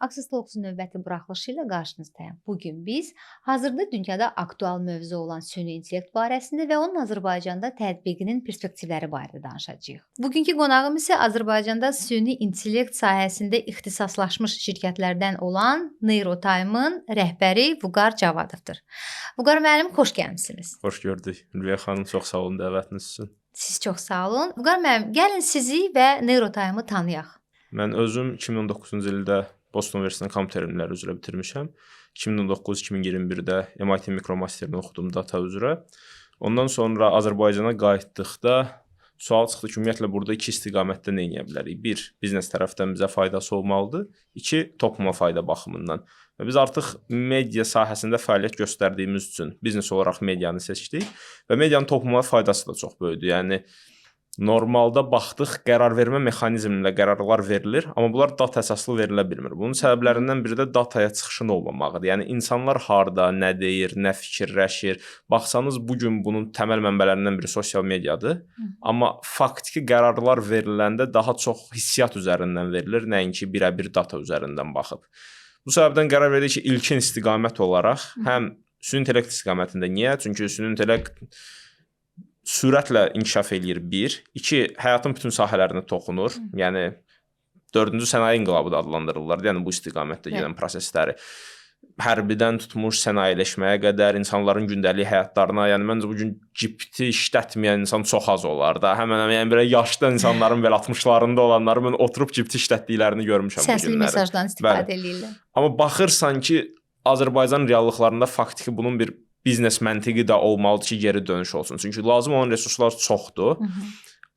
Access Talks-un növbəti buraxılışı ilə qarşınızdayım. Bugün biz hazırda dünyada aktual mövzu olan süni intellekt barəsində və onun Azərbaycanda tətbiqinin perspektivləri barədə danışacağıq. Bugünkü qonağım isə Azərbaycanda süni intellekt sahəsində ixtisaslaşmış şirkətlərdən olan Neurotime-ın rəhbəri Vüqar Cavadovdur. Vüqar müəllim, xoş gəlmisiniz. Xoş gördük. Ülviyə xanım, çox sağ olun dəvətiniz üçün. Siz çox sağ olun. Vüqar müəllim, gəlin sizi və Neurotime-ı tanıyaq. Mən özüm 2019-cu ildə Boston Universitetinin kompüter elmləri üzrə bitirmişəm. 2019-2021-də MIT Mikromasterini oxudum data üzrə. Ondan sonra Azərbaycana qayıtdıqda sual çıxdı ki, ümumiyyətlə burada iki istiqamətdə nə edə bilərik? Bir, biznes tərəfdən bizə faydası olmalıdır. İki, topluma fayda baxımından. Və biz artıq media sahəsində fəaliyyət göstərdiyimiz üçün biznes olaraq medianı seçdik və medianın topluma faydası da çox böyükdür. Yəni normalda baxdıq, qərar vermə mexanizmlə qərarlar verilir, amma bunlar data əsaslı verilə bilmir. Bunun səbəblərindən biri də dataya çıxışın olmamağıdır. Yəni insanlar harda, nə deyir, nə fikirləşir. Baxsanız bu gün bunun təməl mənbələrindən biri sosial mediadır. Amma faktiki qərarlar veriləndə daha çox hissiyat üzərindən verilir, nəinki birə-bir data üzərindən baxıb. Bu səbəbdən qərar verdik ki, ilkin istiqamət olaraq həm süni intellekt istiqamətində niyə? Çünki süni intellekt sürətlə inkişaf eləyir, bir. İki, həyatın bütün sahələrinə toxunur. Yəni, 4-cü sənaye inqilabı da adlandırırlar. Yəni, bu istiqamətdə gedən prosesləri. Hərbidən tutmuş sənayeləşməyə qədər, insanların gündəlik həyatlarına, yəni məncə bugün GPT işlətməyən insan çox az olar da. Həmən yəni belə yaşlı insanların belə 60-larında olanları mən oturub GPT işlətdiklərini görmüşəm bu günləri. Səsli mesajdan istifadə eləyirlər. Amma baxırsan ki, Azərbaycan reallıqlarında faktiki bunun bir biznes məntiqi də olmalıdır ki, geri dönüş olsun. Çünki lazım olan resurslar çoxdur.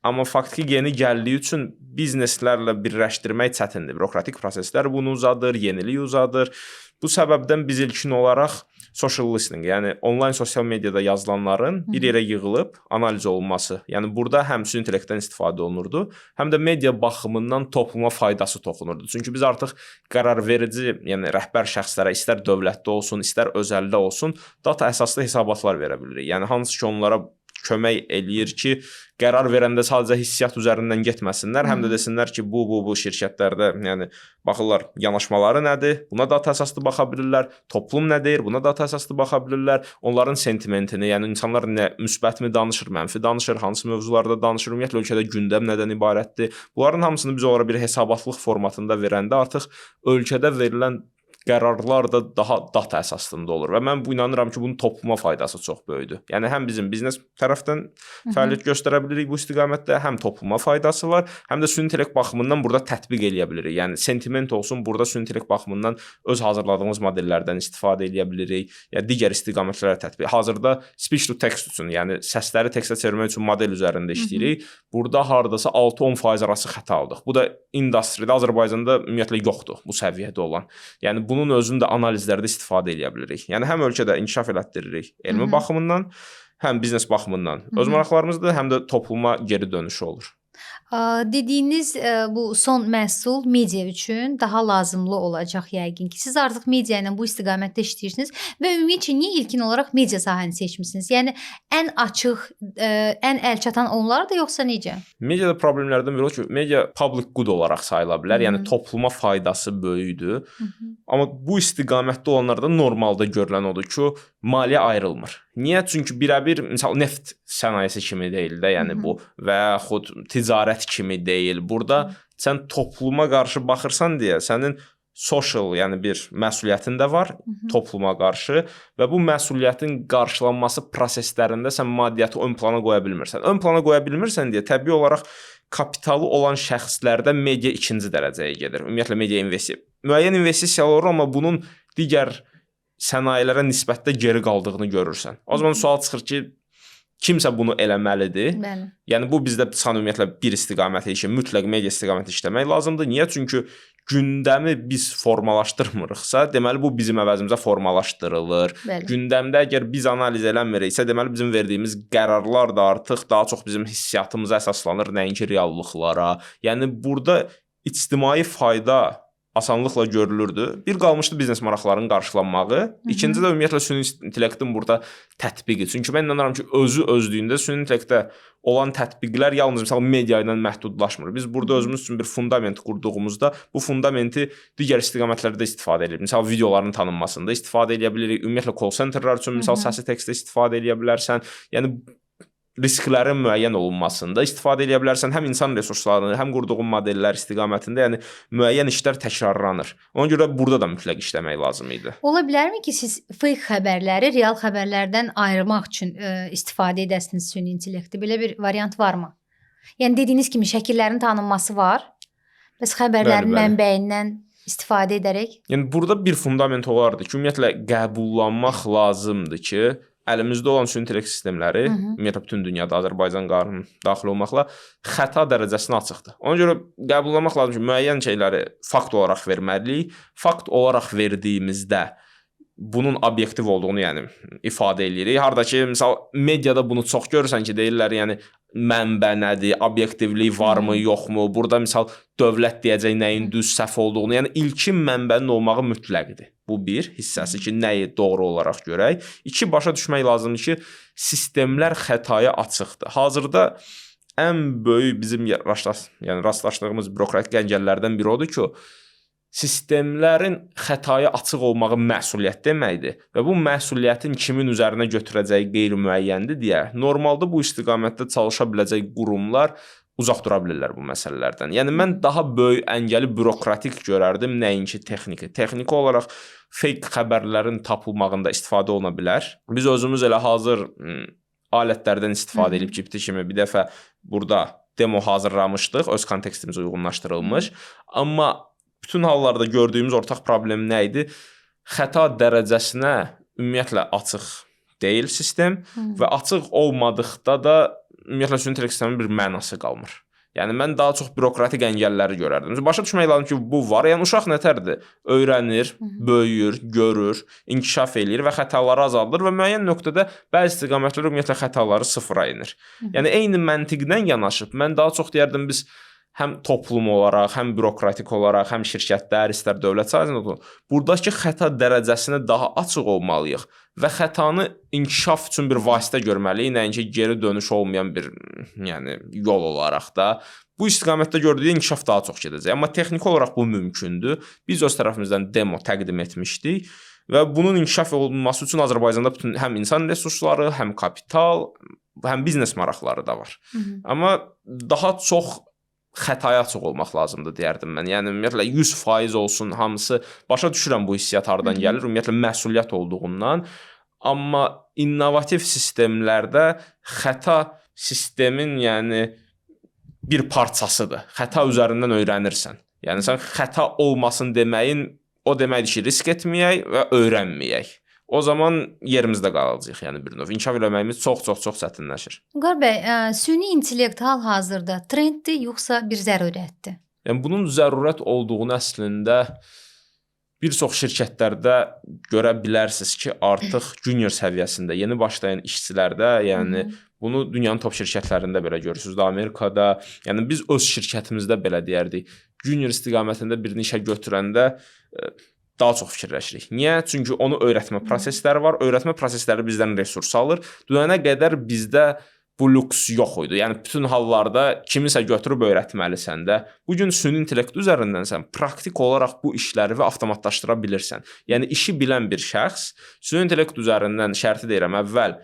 Amma faktiki yeni gəldiyi üçün bizneslərlə birləşdirmək çətindir. Bürokratik proseslər bunu uzadır, yenilik uzadır. Bu səbəbdən biz ilkin olaraq social listening, yəni onlayn sosial mediada yazılanların bir yerə yığılıb analiz olunması. Yəni burada həm süni intellektdən istifadə olunurdu, həm də media baxımından topluma faydası toxunurdu. Çünki biz artıq qərar verici, yəni rəhbər şəxslərə istər dövlətdə olsun, istər özəldə olsun, data əsaslı hesabatlar verə bilirik. Yəni hansı ki onlara kömək eləyir ki, qərar verəndə sadəcə hissiyat üzərindən getməsinlər, həm də desinlər ki, bu şirkətlərdə, yəni baxırlar yanaşmaları nədir, buna data əsaslı baxa bilirlər, toplum nə deyir, buna data əsaslı baxa bilirlər, onların sentimentini, yəni insanlar nə müsbətmi danışır, mənfi danışır, hansı mövzularda danışır, ümumiyyətlə ölkədə gündəm nədən ibarətdir. Bunların hamısını biz onlara bir hesabatlıq formatında verəndə artıq ölkədə verilən qərarlar da daha data əsasında olur və mən inanıram ki, bunun topluma faydası çox böyükdür. Yəni həm bizim biznes tərəfdən fəaliyyət göstərə bilirik bu istiqamətdə, həm topluma faydası var, həm də süni intellekt baxımından burada tətbiq eləyə bilirik. Yəni sentiment olsun, burada süni intellekt baxımından öz hazırladığımız modellərdən istifadə eləyə bilirik. Yəni digər istiqamətlərə tətbiq. Hazırda speech to text üçün, yəni səsləri tekstə çevirmək üçün model üzərində işləyirik. Burada hardasa 6-10% arası xəta aldıq. Bu da industridə Azərbaycanda ümumiyyətlə yoxdur bu səviyyədə olan. Yəni bunun özünü də analizlərdə istifadə edə bilirik. Yəni həm ölkədə inkişaf elətdiririk elmi baxımından, həm biznes baxımından. Öz maraqlarımızdır, həm də topluma geri dönüşü olur. Dediyiniz bu son məhsul media üçün daha lazımlı olacaq yəqin ki. Siz artıq media ilə bu istiqamətdə işləyirsiniz və ümumiyyətcə niyə ilkin olaraq media sahəni seçmisiniz? Yəni ən açıq, ən əlçatan onlardır yoxsa necə? Mediada problemlərdən biri o ki, media public good olaraq sayıla bilər. Yəni topluma faydası böyükdür. Amma bu istiqamətdə olanlarda normalda görülən odur ki, maliyyə ayrılmır. Niyə? Çünki birə-bir misal neft sənayesi kimi deyil də, yəni bu və yaxud ticarət kimi deyil. Burada sən topluma qarşı baxırsan deyə sənin social, yəni bir məsuliyyətin də var topluma qarşı və bu məsuliyyətin qarşılanması proseslərində sən maddiyyatı ön plana qoya bilmirsən. Ön plana qoya bilmirsən deyə təbii olaraq kapitalı olan şəxslərdə media ikinci dərəcəyə gedir. Ümumiyyətlə media investisiya. Müəyyən investisiya olur, amma bunun digər sənayelərə nisbətdə geri qaldığını görürsən. O zaman sual çıxır ki, kimsə bunu eləməlidir. Bəli. Yəni bu bizdə ümumiyyətlə bir istiqamət işi, mütləq media istiqaməti işləmək lazımdır. Niyə? Çünki gündəmi biz formalaşdırmırıqsa, deməli bu bizim əvəzimizə formalaşdırılır. Bəli. Gündəmdə əgər biz analiz eləmiriksə, deməli bizim verdiyimiz qərarlar da artıq daha çox bizim hissiyatımıza əsaslanır, nəinki reallıqlara. Yəni burada ictimai fayda asanlıqla görülürdü. Bir qalmışdı biznes maraqlarının qarşılanmağı. İkinci də ümumiyyətlə süni intellektin burada tətbiqi. Çünki mən inanıram ki, özlüyündə süni intellektdə olan tətbiqlər yalnız məsələn media ilə məhdudlaşmır. Biz burada özümüz üçün bir fundament qurduğumuzda bu fundamenti digər istiqamətlərdə istifadə edirik. Məsələn, videoların tanınmasında istifadə edə bilirik. Ümumiyyətlə call centerlər üçün məsəl səsi tekstdə istifadə edə bilərsən. Yəni risklərin müəyyən olunmasında istifadə edə bilərsən. Həm insan resurslarını, həm qurduğun modellər istiqamətində, yəni müəyyən işlər təkrarlanır. Ona görə burada da mütləq işləmək lazım idi. Ola bilərmi ki, siz fake xəbərləri real xəbərlərdən ayırmaq üçün istifadə edəsiniz süni intellekti? Belə bir variant varmı? Yəni dediyiniz kimi şəkillərin tanınması var. Bəs xəbərlərin mənbəyindən istifadə edərək? Yəni burada bir fundament olardı ki, ümumiyyətlə qəbullanmaq lazımdır ki, əlimizdə olan süni intellekt sistemləri, ümumiyyətlə bütün dünyada Azərbaycan qarşısına daxil olmaqla xəta dərəcəsinə açıqdır. Ona görə qəbullanmaq lazım ki, müəyyən şeyləri fakt olaraq verməliyik. Fakt olaraq verdiyimizdə bunun obyektiv olduğunu, yəni ifadə eləyirik. Harda ki, məsəl mediada bunu çox görürsən ki, deyirlər, yəni mənbə nədir, obyektivlik varmı, yoxmu? Burada məsəl dövlət deyəcək nəyin düz, səhv olduğunu, yəni ilkin mənbənin olmağı mütləqdir. Bu bir hissəsi ki, nəyi doğru olaraq görək. İki, başa düşmək lazımdır ki, sistemlər xətaya açıqdır. Hazırda ən böyük bizim rastlaşdığımız bürokratik əngəllərdən biri odur ki, sistemlərin xətaya açıq olmağı məsuliyyət deməkdir və bu məsuliyyətin kimin üzərinə götürəcəyi qeyri-müəyyəndir deyə normalda bu istiqamətdə çalışa biləcək qurumlar uzaq dura bilirlər bu məsələlərdən. Yəni mən daha böyük əngəli bürokratik görərdim, nəinki texniki. Texniki olaraq fake xəbərlərin tapılmağında istifadə oluna bilər. Biz özümüz elə hazır alətlərdən istifadə edib cipti kimi bir dəfə burada demo hazırlamışdıq, öz kontekstimiz uyğunlaşdırılmış. Amma bütün hallarda gördüyümüz ortaq problem nə idi? Xəta dərəcəsinə ümumiyyətlə açıq deyil sistem və açıq olmadıqda da ümumiyyətlə süni intellekt sisteminin bir mənası qalmır. Yəni mən daha çox bürokratik əngəlləri görərdim. Başa düşmək lazım ki, bu var. Yəni uşaq nətərdir? Öyrənir, böyüyür, görür, inkişaf eləyir və xətaları azaldır və müəyyən nöqtədə bəzi istiqamətlər ümumiyyətlə xətaları sıfıra enir. Yəni eyni məntiqdən yanaşıb mən daha çox deyərdim biz həm toplum olaraq, həm bürokratik olaraq, həm şirkətlər, istər dövlət sahəsində buradakı xəta dərəcəsinə daha açıq olmalıyıq və xətanı inkişaf üçün bir vasitə görməliyik, nəinki geri dönüş olmayan bir yol olaraq da. Bu istiqamətdə gördüyü inkişaf daha çox gedəcək. Amma texniki olaraq bu mümkündür. Biz öz tərəfimizdən demo təqdim etmişdik və bunun inkişaf olunması üçün Azərbaycanda bütün həm insan resursları, həm kapital, həm biznes maraqları da var. Amma daha çox xətaya açıq olmaq lazımdır deyərdim mən. Yəni ümumiyyətlə 100% olsun hamısı. Başa düşürəm bu hissiyat hardan gəlir. Ümumiyyətlə məsuliyyət olduğundan. Amma innovativ sistemlərdə xəta sistemin bir parçasıdır. Xəta üzərindən öyrənirsən. Yəni sən xəta olmasın deməyin o deməkdir ki, risk etməyək və öyrənməyək. O zaman yerimizdə qalacağıq, yəni bir növ. İnkişaf eləməyimiz çox çətinləşir. Vüqar bəy, süni intellekt hal-hazırda trenddir yoxsa bir zərurətdir? Yəni bunun zərurət olduğunu əslində bir çox şirkətlərdə görə bilərsiniz ki, artıq junior səviyyəsində yeni başlayan işçilərdə, yəni bunu dünyanın top şirkətlərində belə görürsünüz də, Amerikada, yəni biz öz şirkətimizdə belə deyərdik, junior istiqamətində birini işə götürəndə daha çox fikirləşirik. Niyə? Çünki onu öyrətmə prosesləri var. Öyrətmə prosesləri bizdən resurs alır. Dünənə qədər bizdə bu lüks yox idi. Yəni bütün hallarda kimisə götürüb öyrətməlisən də. Bu gün süni intellekt üzərindən sən praktik olaraq bu işləri və avtomatlaşdıra bilirsən. Yəni işi bilən bir şəxs süni intellekt üzərindən şərti deyirəm, əvvəl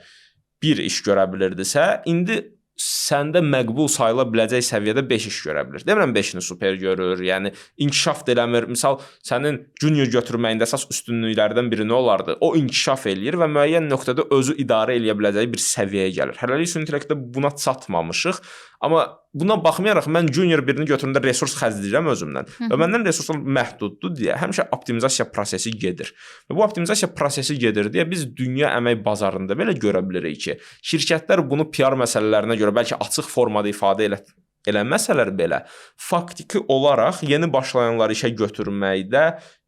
bir iş görə bilirdisə, indi səndə məqbul sayıla biləcək səviyyədə 5 iş görə bilir. Demirəm 5-ni super görür, yəni inkişaf da eləmir. Misal, sənin junior götürməyində əsas üstünlüklərdən biri nə olardı? O inkişaf eləyir və müəyyən nöqtədə özü idarə eləyə biləcəyi bir səviyyəyə gəlir. Hələlik süni intellektdə buna çatmamışıq. Amma buna baxmayaraq mən junior birini götürəndə resurs xərcləyirəm özümdən və məndən resurslar məhduddur deyə həmişə optimizasiya prosesi gedir. Və bu optimizasiya prosesi gedir deyə biz dünya əmək bazarında belə görə bilirik ki, şirkətlər bunu PR məsələlərinə görə bəlkə açıq formada ifadə eləməsələr belə, faktiki olaraq yeni başlayanları işə götürməkdə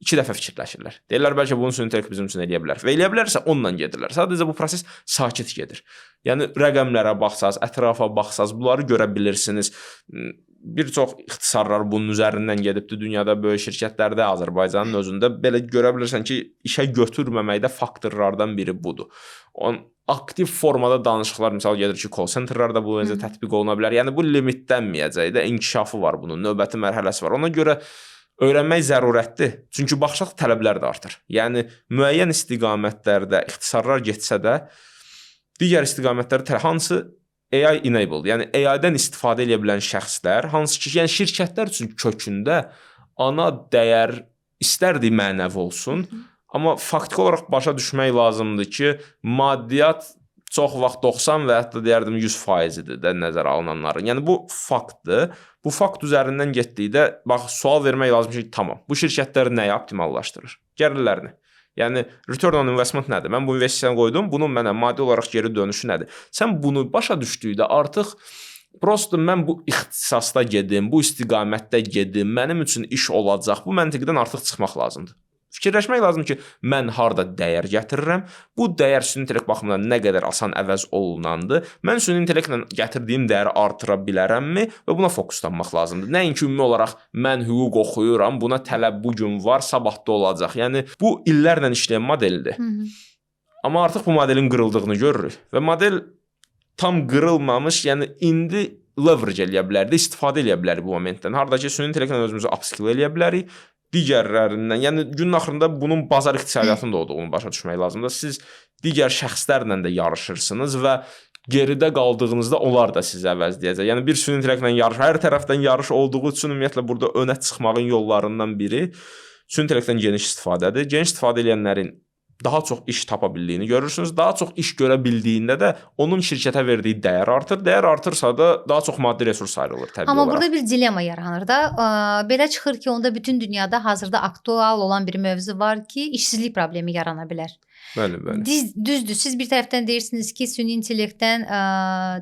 2 dəfə fikirləşirlər. Deyirlər, bəlkə bunun süni intellekt bizim üçün eləyə bilər. Və eləyə bilərsə onunla gedirlər. Sadəcə bu proses sakit gedir. Yəni rəqəmlərə baxsaz, ətrafa baxsaz, bunları görə bilirsiniz. bir çox ixtisarlar bunun üzərindən gedibdi. Dünyada böyük şirkətlərdə, Azərbaycanın özündə belə görə bilirsən ki, işə götürməməkdə faktorlardan biri budur. Aktiv formada danışıqlar misal gedir ki, call centerlarda bu necə tətbiq oluna bilər. Yəni bu limitlənməyəcək də, inkişafı var bunun, növbəti mərhələsi var. Ona görə öyrənmək zərurətdir. Çünki baxışaq tələblər də artır. Yəni müəyyən istiqamətlərdə ixtisarlar getsə də digər istiqamətlərdə hansı AI enabled, yəni AI-dən istifadə edə bilən şəxslər, hansı ki, yəni şirkətlər üçün kökündə ana dəyər istərdi mənəvi olsun, amma faktiki olaraq başa düşmək lazımdır ki, maddiyyat çox vaxt 90 və hətta deyərdim 100%-dir də nəzərə alınanların. Yəni bu faktdır. Bu fakt üzərindən getdikdə bax sual vermək lazımdır ki, tamam. Bu şirkətlər nəyi optimallaşdırır? Gəlirlərini. Yəni return on investment nədir? Mən bu investisiyanı qoydum, bunun mənə maddi olaraq geri dönüşü nədir? Sən bunu başa düşdükdə artıq prosto mən bu ixtisasda gedim, bu istiqamətdə gedim, mənim üçün iş olacaq. Bu məntiqdən artıq çıxmaq lazımdır. Fikirləşmək lazımdır ki, mən harda dəyər gətirirəm, bu dəyər süni intellekt baxımından nə qədər asan əvəz olunandır, mən süni intellektlə gətirdiyim dəyəri artıra bilərəmmi və buna fokuslanmaq lazımdır. Nəinki ümumi olaraq mən hüquq oxuyuram, buna tələb bugün var, sabah da olacaq. Yəni bu illərlə işləyən modeldir. Amma artıq bu modelin qırıldığını görürük və model tam qırılmamış, yəni indi leverage eləyə bilərdi, istifadə eləyə bilərik bu momentdən. Harda ki, süni intellektlə özümüzü upskill eləyə bilərik. Digərlərindən, yəni günün axırında bunun bazar iqtisadiyyatında olduğunu başa düşmək lazımdır. Siz digər şəxslərlə də yarışırsınız və geridə qaldığınızda onlar da sizi əvəzləyəcək. Yəni bir süni intellektlə yarış, hər tərəfdən yarış olduğu üçün ümumiyyətlə burada önə çıxmağın yollarından biri süni intellektdən geniş istifadədir. Geniş istifadə edənlərin daha çox iş tapa bildiyini görürsünüz. Daha çox iş görə bildiyində də onun şirkətə verdiyi dəyər artır. Dəyər artırsa da daha çox maddi resurs ayrılır təbii Amma olaraq. burada bir dilemma yaranır da. Belə çıxır ki, onda bütün dünyada hazırda aktual olan bir mövzu var ki, işsizlik problemi yarana bilər. Bəli, bəli. Düzdür. Siz bir tərəfdən deyirsiniz ki, süni intellektdən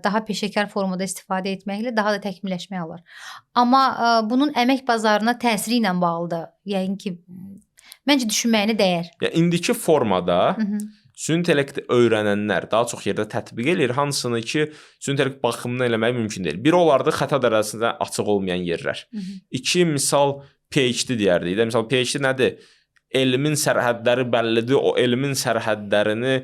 daha peşəkar formada istifadə etməklə daha da təkmilləşmək olar. Amma bunun əmək bazarına təsiri ilə bağlıdır. Yəni ki, məncə düşünməyinə dəyər. Ya indiki formada süni intellekti öyrənənlər daha çox yerdə tətbiq eləyir, hansını ki, süni intellekt baxımından eləmək mümkün deyil. Biri olardı xəta dərəcəsində açıq olmayan yerlər. İki, misal PhD deyərdik də. Misal PhD nədir? Elmin sərhədləri bəllidir. O elmin sərhədlərini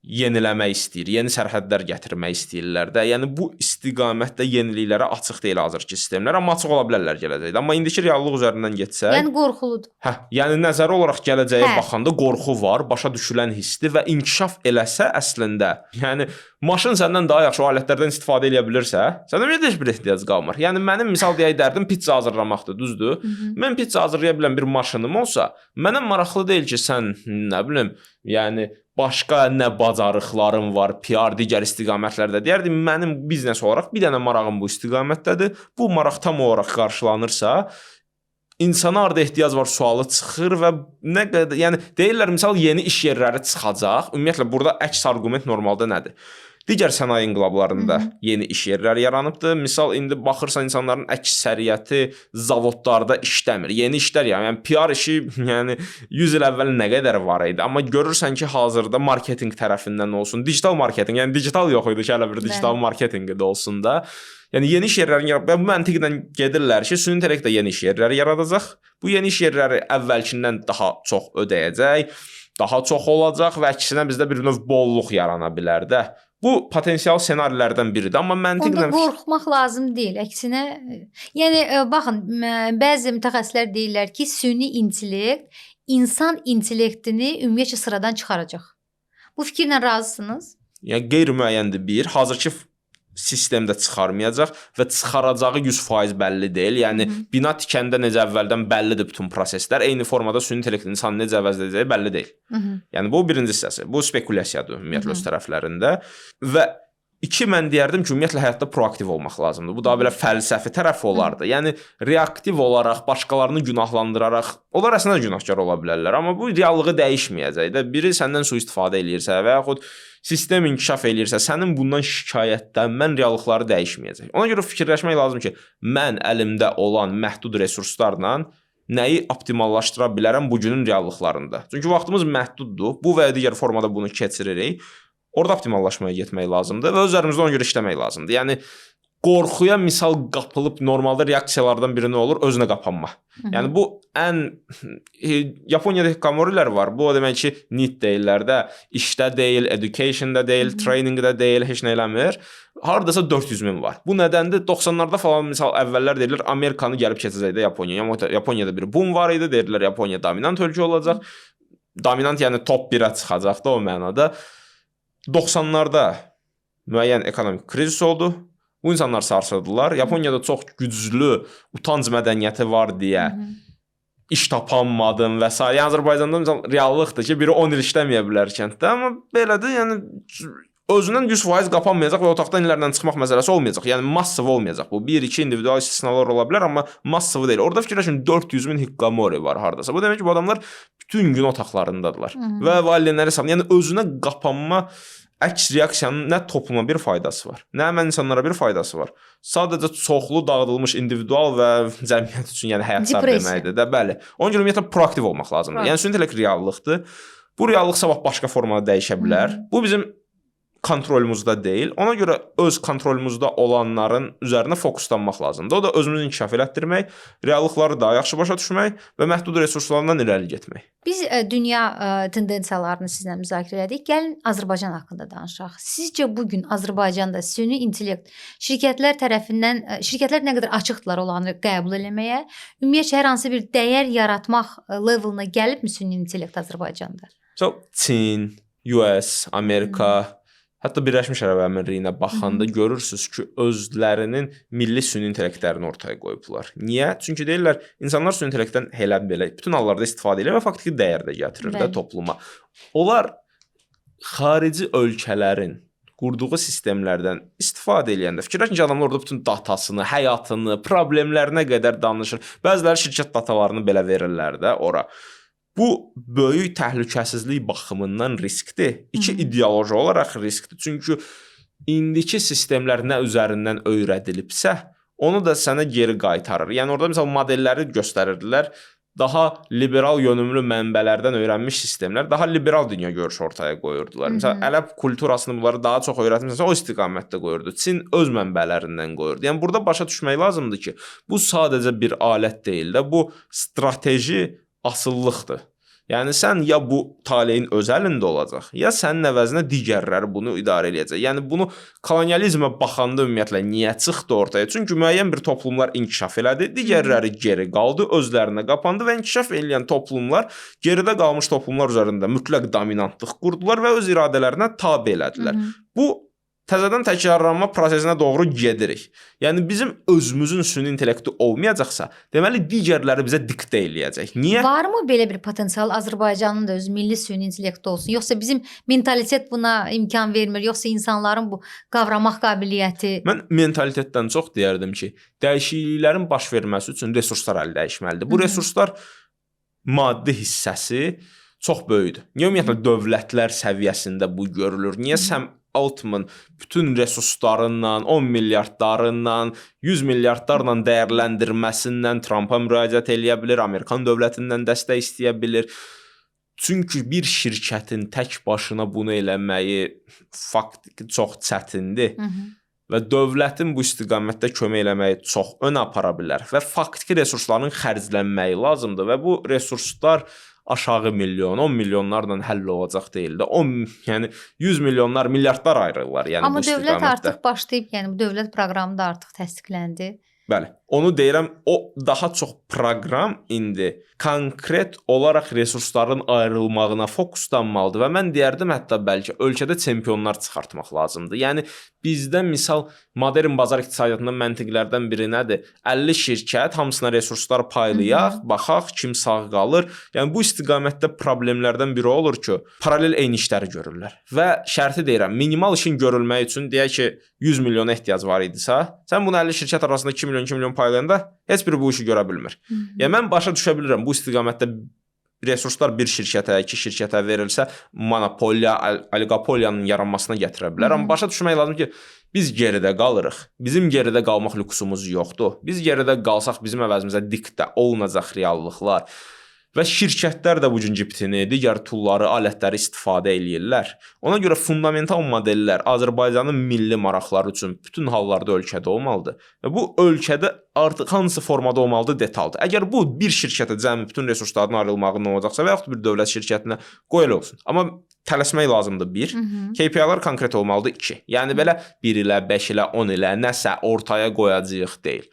yeniləmək istəyir, yeni sərhədlər gətirmək istəyirlər də. Yəni bu istiqamətdə yeniliklərə açıq deyil hazırki sistemlər, amma açıq ola bilərlər gələcəkdə. Amma indiki reallıq üzərindən getsək, yəni qorxuludur. Yəni nəzəri olaraq gələcəyə baxanda qorxu var, başa düşülən hissdir və inkişaf eləsə əslində, yəni maşın səndən daha yaxşı o alətlərdən istifadə edə bilirsə, səndə heç bir ehtiyac qalmır. Yəni mənim misal deyək dərdim pizza hazırlamaqdır, düzdür? Mən pizza hazırlaya bilən bir maşınım olsa, mənə maraqlı deyil ki, sən nə bilim, yəni başqa nə bacarıqlarım var, PR, digər istiqamətlərdə. Deyərdim, mənim biznes olaraq bir dənə marağım bu istiqamətdədir. Bu maraq tam olaraq qarşılanırsa, insana harda ehtiyac var sualı çıxır və nə qədər, yəni deyirlər, misal yeni iş yerləri çıxacaq. Ümumiyyətlə, burada əks arqument normalda nədir? Digər sənaye inqilablarında yeni iş yerləri yaranıbdır. Misal, indi baxırsan insanların əksəriyyəti zavodlarda işləmir. Yeni işlər yəni PR işi yəni 100 il əvvəl nə qədər var idi. Amma görürsən ki, hazırda marketinq tərəfindən olsun, digital marketinq, yəni digital yox idi ki, hələ bir digital marketinqi də olsun da. Yəni yeni iş yerlərini yaradıb, bu məntiqlə gedirlər ki, süni intellekt də yeni iş yerləri yaradacaq. Bu yeni iş yerləri əvvəlkindən daha çox ödəyəcək, daha çox olacaq və əksinə bizdə bir növ bolluq yarana bilər də. Bu potensial ssenarilərdən biridir, amma məntiqlə onda qorxmaq lazım deyil. Əksinə, yəni baxın, bəzi mütəxəssislər deyirlər ki, süni intellekt insan intellektini ümumiyyətcə sıradan çıxaracaq. Bu fikirlə razısınız? Yəni qeyri-müəyyəndir bir, hazırki sistemdə çıxarmayacaq və çıxaracağı 100% bəlli deyil. Yəni bina tikəndə necə əvvəldən bəllidir bütün proseslər, eyni formada süni intellektin insanı necə əvəzləyəcəyi bəlli deyil. Yəni bu birinci hissəsi. Bu spekulyasiyadır ümumiyyətlə öz tərəflərində və iki, mən deyərdim ki, ümumiyyətlə həyatda proaktiv olmaq lazımdır. Bu daha belə fəlsəfi tərəfi olardı. Yəni reaktiv olaraq, başqalarını günahlandıraraq, onlar əslində günahkar ola bilərlər, amma bu reallığı dəyişməyəcək də. Biri səndən sui-istifadə eləyirsə və yaxud sistem inkişaf eləyirsə, sənin bundan şikayətlənmən reallıqları dəyişməyəcək. Ona görə fikirləşmək lazım ki, mən əlimdə olan məhdud resurslarla nəyi optimallaşdıra bilərəm bugünün reallıqlarında. Çünki vaxtımız məhduddur. Bu və ya digər formada bunu keçiririk. Orada optimallaşmaya getmək lazımdır və öz üzərimizdə ona görə işləmək lazımdır. Yəni qorxuya misal qapılıb normalda reaksiyalardan biri nə olur? Özünə qapanma. Yəni bu ən Yaponiyada hikikomorilər var. Bu o demək ki, need deyirlər də, işdə deyil, educationda deyil, trainingdə deyil, heç nə eləmir. Hardasa 400.000 var. Bu nədəndir? 90'larda falan misal əvvəllər deyirlər Amerikanı gəlib keçəcəkdə Yaponiya. Yaponiyada bir boom var idi. Deyirlər Yaponiya dominant ölkə olacaq. Dominant yəni top 1-ə çıxacaq da o mənada. 90'larda müəyyən ekonomik krizis oldu. Bu insanlar sarsıldılar. Yaponiyada çox güclü utanc mədəniyyəti var deyə iş tapanmadın və s. Yəni Azərbaycanda məsəl reallıqdır ki, biri 10 il işləməyə bilər kənddə, amma belədir, yəni özündən 100% qapanmayacaq və otaqdan illərlə çıxmaq məsələsi olmayacaq. Yəni massiv olmayacaq bu. 1-2 individual istisnalar ola bilər, amma massiv deyil. Orada fikirləşin 400.000 hikikomori var hardasa. Bu demək ki, bu adamlar bütün gün otaqlarındadılar və valideynləri sağ. Yəni özünə qapanma əks reaksiyanın nə topluma bir faydası var, nə həmən insanlara bir faydası var. Sadəcə çoxlu dağıdılmış individual və cəmiyyət üçün, yəni həyatsar deməkdir də, bəli. Onun üçün ümumiyyətlə proaktiv olmaq lazımdır. Yəni süni intellekt reallıqdır. Bu reallıq sabah başqa formada dəyişə bilər. Bu bizim kontrolumuzda deyil. Ona görə öz kontrolumuzda olanların üzərinə fokuslanmaq lazımdır. O da özümüzü inkişaf elətdirmək, reallıqları daha yaxşı başa düşmək və məhdud resurslarından irəli getmək. Biz dünya tendensiyalarını sizlə müzakirə etdik. Gəlin Azərbaycan haqqında danışaq. Sizcə bugün Azərbaycanda süni intellekt şirkətlər tərəfindən, şirkətlər nə qədər açıqdırlar olanı qəbul eləməyə, ümumiyyətlə hər hansı bir dəyər yaratmaq levelına gəlibmi süni intellekt Azərbaycanda? Çin, US, Amerika, hətta Birləşmiş Ərəb Əmirliklərinə baxanda görürsüz ki, özlərinin milli süni intellektlərini ortaya qoyublar. Niyə? Çünki deyirlər, insanlar süni intellektdən elə belə bütün hallarda istifadə edir və faktiki dəyər də gətirir də topluma. Onlar xarici ölkələrin qurduğu sistemlərdən istifadə edəndə fikirləşin ki, adamlar orada bütün datasını, həyatını, problemlərinə qədər danışır. Bəziləri şirkət datalarını belə verirlər də ora. Bu böyük təhlükəsizlik baxımından riskdir. İki ideoloji olaraq riskdir. Çünki indiki sistemlər nə üzərindən öyrədilibsə, onu da sənə geri qaytarır. Yəni orada məsəl modelləri göstərirdilər. Daha liberal yönümlü mənbələrdən öyrənmiş sistemlər daha liberal dünya görüşü ortaya qoyurdular. Məsələn, ərəb kulturasını bunları daha çox öyrətmişsə, o istiqamətdə qoyurdu. Çin öz mənbələrindən qoyurdu. Yəni burada başa düşmək lazımdır ki, bu sadəcə bir alət deyil də, bu strateji asıllıqdır. Yəni sən ya bu taleyin öz əlində olacaq, ya sənin əvəzinə digərləri bunu idarə edəcək. Yəni bunu kolonializmə baxanda ümumiyyətlə niyə çıxdı ortaya? Çünki müəyyən bir toplumlar inkişaf elədi, digərləri geri qaldı, özlərinə qapandı və inkişaf edən toplumlar geridə qalmış toplumlar üzərində mütləq dominantlıq qurdular və öz iradələrinə tabe elədilər. Bu təzədən təkrarlanma prosesinə doğru gedirik. Yəni bizim özümüzün süni intellekti olmayacaqsa, deməli digərləri bizə diktə eləyəcək. Niyə? Varmı belə bir potensial Azərbaycanın da öz milli süni intellekti olsun? Yoxsa bizim mentalitet buna imkan vermir? Yoxsa insanların bu qavramaq qabiliyyəti? Mən mentalitetdən çox deyərdim ki, dəyişikliklərin baş verməsi üçün resurslar əli dəyişməlidir. Bu resurslar maddi hissəsi çox böyükdür. Niyə ümumiyyətlə dövlətlər səviyyəsində bu görülür? Niyə Sam Altman bütün resurslarından, 10 milyardlarından, 100 milyardlarla dəyərləndirməsindən Trumpa müraciət eləyə bilir, Amerikan dövlətindən dəstək istəyə bilir. Çünki bir şirkətin tək başına bunu eləməyi faktiki çox çətindir. Və dövlətin bu istiqamətdə kömək eləməyi çox ön apara bilər və faktiki resursların xərclənməyi lazımdır və bu resurslar aşağı milyon, 10 milyonlarla həll olacaq deyil də. Yəni 100 milyonlar, milyardlar ayrılırlar yəni amma bu istiqamətdə. Amma dövlət artıq başlayıb, yəni bu dövlət proqramı da artıq təsdiqləndi. Bəli. Onu deyirəm, o daha çox proqram indi konkret olaraq resursların ayrılmağına fokuslanmalıdır və mən deyərdim hətta bəlkə ölkədə çempionlar çıxartmaq lazımdır. Yəni bizdə misal modern bazar iqtisadiyyatının məntiqlərdən biri nədir? 50 şirkət, hamısına resurslar paylayaq, baxaq kim sağ qalır. Yəni bu istiqamətdə problemlərdən biri olur ki, paralel eyni işləri görürlər. Və şərti deyirəm, minimal işin görülməyi üçün deyək ki 100 milyona ehtiyac var idisə, sən bunu 50 şirkət arasında 2 milyon paylayanda heç biri bu işi görə bilmir. Yəni mən başa düşə bilirəm bu istiqamətdə resurslar bir şirkətə, iki şirkətə verilsə monopoliya, oligopoliyanın yaranmasına gətirə bilər. Amma başa düşmək lazım ki, biz geridə qalırıq. Bizim geridə qalmaq lüksumuz yoxdur. Biz geridə qalsaq bizim əvəzimizə diktə olunacaq reallıqlar. Və şirkətlər də bu gün GPT-ni, digər toolları, alətləri istifadə eləyirlər. Ona görə fundamental modellər Azərbaycanın milli maraqları üçün bütün hallarda ölkədə olmalıdır. Və bu ölkədə artıq hansı formada olmalıdır detaldır. Əgər bu bir şirkətə cəmi bütün resursların ayrılmağından olacaqsa və yaxud bir dövlət şirkətinə qoy elə olsun. Amma tələsmək lazımdır 1. KPI-lar konkret olmalıdır 2. Yəni belə 1 ilə, 5 ilə, 10 ilə nəsə ortaya qoyacağıq deyil.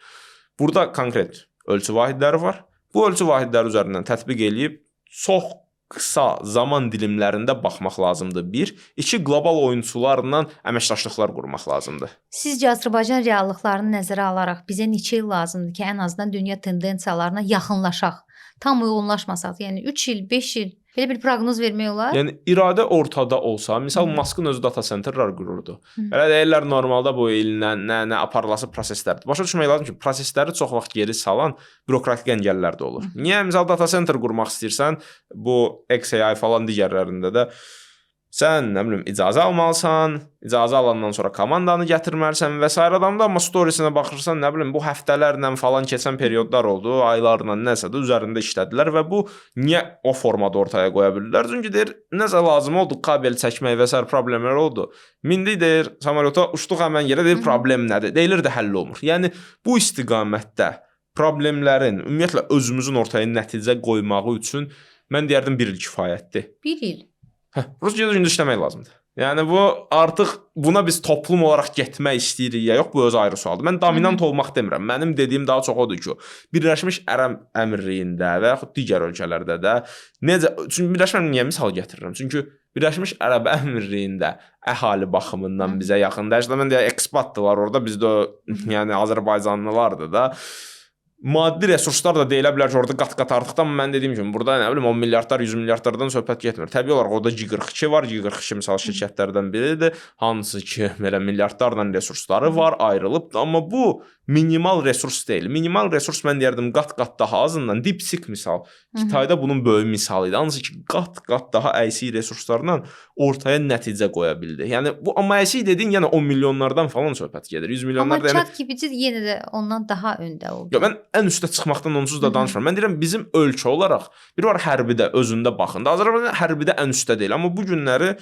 Burada konkret ölçü vahidləri var. Bu ölçü vahidləri üzərindən tətbiq eləyib çox qısa zaman dilimlərində baxmaq lazımdır 1. 2. Qlobal oyunçularla əməkdaşlıqlar qurmaq lazımdır. Sizcə Azərbaycan reallıqlarını nəzərə alaraq bizə neçə il lazımdır ki, ən azından dünya tendensiyalarına yaxınlaşaq? Tam uyğunlaşmasaq, yəni 3 il, 5 il belə bir proqnoz vermək olar? Yəni iradə ortada olsa, misal Maskın özü data centerlər qururdu. Belə deyirlər normalda bu illə nə aparılası proseslərdir. Başa düşmək lazım ki, prosesləri çox vaxt geri salan bürokratik əngəllər də olur. Niyə misal data center qurmaq istəyirsən, bu XAI falan digərlərində də sən nə bilim icazə almalısan, icazə alandan sonra komandanı gətirməlisən və s. adamda, amma storiesinə baxırsan, nə bilim bu həftələrlə falan keçən periodlar oldu, aylarla nəsə də üzərində işlədilər və bu niyə o formada ortaya qoya bilirlər? Çünki deyir, nəsə lazım oldu, kabel çəkmək və s. problemlər oldu. Mindi deyir, samolyota uçduq həmən yerə, deyir problem nədir? Deyilir də həll olmur. Yəni bu istiqamətdə problemlərin ümumiyyətlə özümüzün ortaya nəticə qoymağı üçün mən deyərdim 1 il kifayətdir. 1 il. Ruscada gündə işləmək lazımdır. Yəni bu artıq buna biz toplum olaraq getmək istəyirik ya yox, bu öz ayrı sualdır. Mən dominant olmaq demirəm. Mənim dediyim daha çox odur ki, Birləşmiş Ərəb Əmirliyində və yaxud digər ölkələrdə də necə, çünki Birləşmiş Ərəb misal gətirirəm. Çünki Birləşmiş Ərəb Əmirliyində əhali baxımından bizə yaxındır. Əslində mən deyək ekspatdılar orada, bizdə yəni Azərbaycanlılardır da. Maddi resurslar da deyilə bilər ki, orada qat-qat artıqdır, amma mən dediyim kimi, burada nə bilim 10 milyardlar, 100 milyardlardan söhbət getmir. Təbii olaraq orada G42 var, G42 misal şirkətlərdən biridir, hansı ki, belə milyardlarla resursları var, ayrılıbdır, amma bu minimal resurs deyil. Minimal resurs mən deyərdim qat-qat daha azından, DeepSeek misal, Kitayda bunun böyük misalı idi, hansı ki, qat-qat daha əksik resurslarla ortaya nəticə qoya bildi. Yəni bu amma əksik dediyin yəni 10 milyonlardan falan söhbət gedir, 100 milyonlar. Amma ChatGPT yenə də ondan daha öndə oldu. Ya mən ən üstə çıxmaqdan onsuz da danışmıram. Mən deyirəm bizim ölkə olaraq bir var hərbidə özündə baxın. Azərbaycan hərbidə ən üstdə deyil, amma bu günləri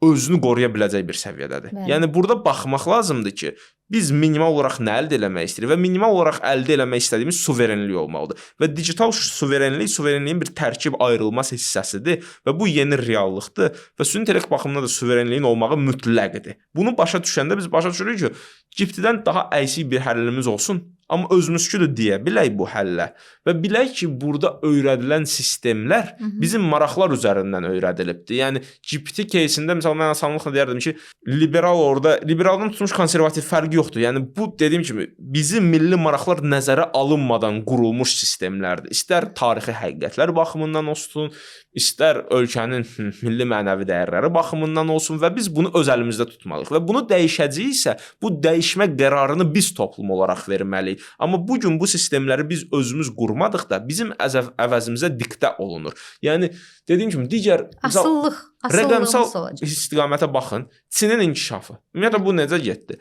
özünü qoruya biləcək bir səviyyədədir. Bəli. Yəni burada baxmaq lazımdır ki, biz minimal olaraq nə əldə eləmək istəyirik və minimal olaraq əldə eləmək istədiyimiz suverenlik olmalıdır. Və digital suverenliyin bir tərkib ayrılmaz hissəsidir və bu yeni reallıqdır və süni intellekt baxımından da suverenliyin olmağı mütləqdir. Bunu başa düşəndə biz başa düşürük ki, GPT-dən daha əksik bir həllimiz olsun, amma özümüzküdür deyə bilək bu həllə və bilək ki, burada öyrədilən sistemlər bizim maraqlar üzərindən öyrədilibdir. Yəni GPT кейsində məsələn mən asanlıqla deyərdim ki, liberaldan tutmuş konservativ fərqi yoxdur. Yəni bu dediyim kimi bizim milli maraqlar nəzərə alınmadan qurulmuş sistemlərdir. İstər tarixi həqiqətlər baxımından olsun, istər ölkənin milli mənəvi dəyərləri baxımından olsun və biz bunu öz əlimizdə tutmalıyıq və bunu dəyişəcəyiksə, bu dəyişmə qərarını biz toplum olaraq verməliyik. Amma bu gün bu sistemləri biz özümüz qurmadıqda bizim əvəzimizə diktə olunur. Yəni dediyim kimi digər rəqəmsal istiqamətə baxın, Çinin inkişafı. Ümumiyyətlə bu necə getdi?